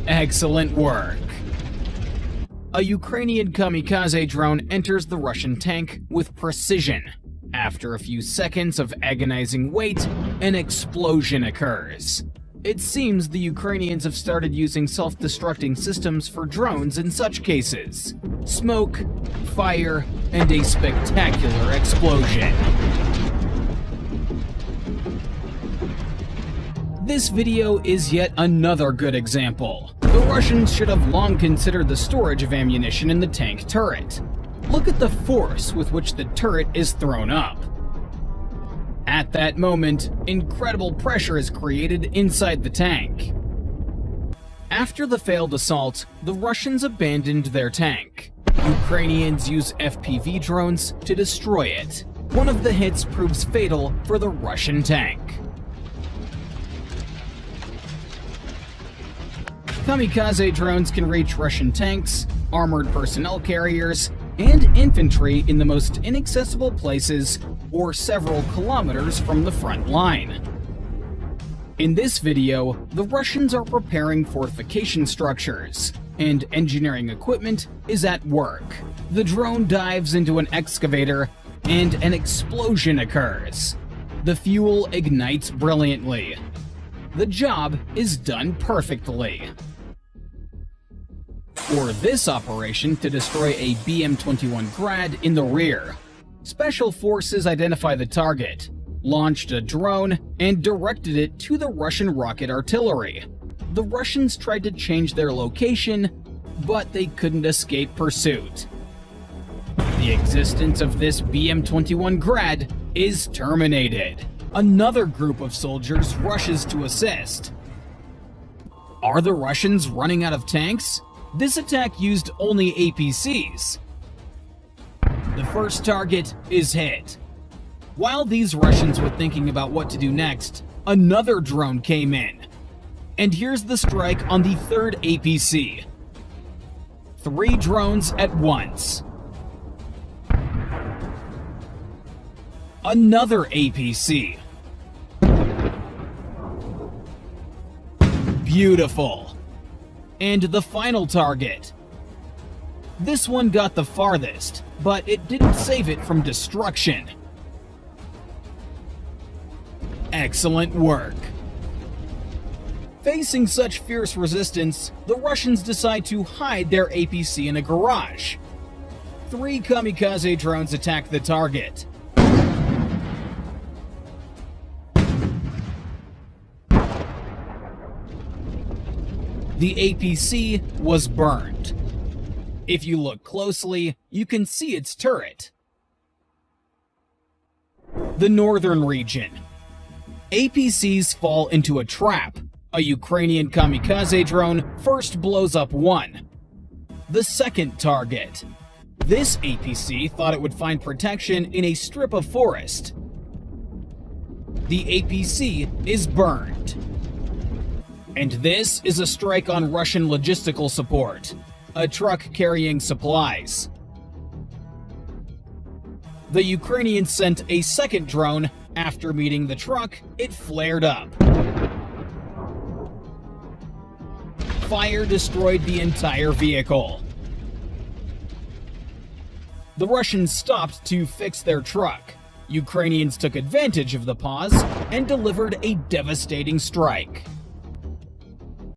Excellent work. A Ukrainian kamikaze drone enters the Russian tank with precision. After a few seconds of agonizing wait, an explosion occurs. It seems the Ukrainians have started using self-destructing systems for drones in such cases. Smoke, fire, and a spectacular explosion. This video is yet another good example. The Russians should have long considered the storage of ammunition in the tank turret. Look at the force with which the turret is thrown up. At that moment, incredible pressure is created inside the tank. After the failed assault, the Russians abandoned their tank. Ukrainians use FPV drones to destroy it. One of the hits proves fatal for the Russian tank. Kamikaze drones can reach Russian tanks, armored personnel carriers, and infantry in the most inaccessible places or several kilometers from the front line. In this video, the Russians are preparing fortification structures, and engineering equipment is at work. The drone dives into an excavator, and an explosion occurs. The fuel ignites brilliantly. The job is done perfectly. Or this operation to destroy a BM-21 Grad in the rear. Special forces identify the target, launched a drone, and directed it to the Russian rocket artillery. The Russians tried to change their location, but they couldn't escape pursuit. The existence of this BM-21 Grad is terminated. Another group of soldiers rushes to assist. Are the Russians running out of tanks? This attack used only APCs. The first target is hit. While these Russians were thinking about what to do next, another drone came in. And here's the strike on the third APC. 3 drones at once. Another APC. Beautiful. And the final target. This one got the farthest, but it didn't save it from destruction. Excellent work. Facing such fierce resistance, the Russians decide to hide their APC in a garage. 3 kamikaze drones attack the target. The APC was burned. If you look closely, you can see its turret. The northern region. APCs fall into a trap. A Ukrainian kamikaze drone first blows up one. The second target. This APC thought it would find protection in a strip of forest. The APC is burned. And this is a strike on Russian logistical support, a truck carrying supplies. The Ukrainians sent a second drone. After meeting the truck, it flared up. Fire destroyed the entire vehicle. The Russians stopped to fix their truck. Ukrainians took advantage of the pause and delivered a devastating strike.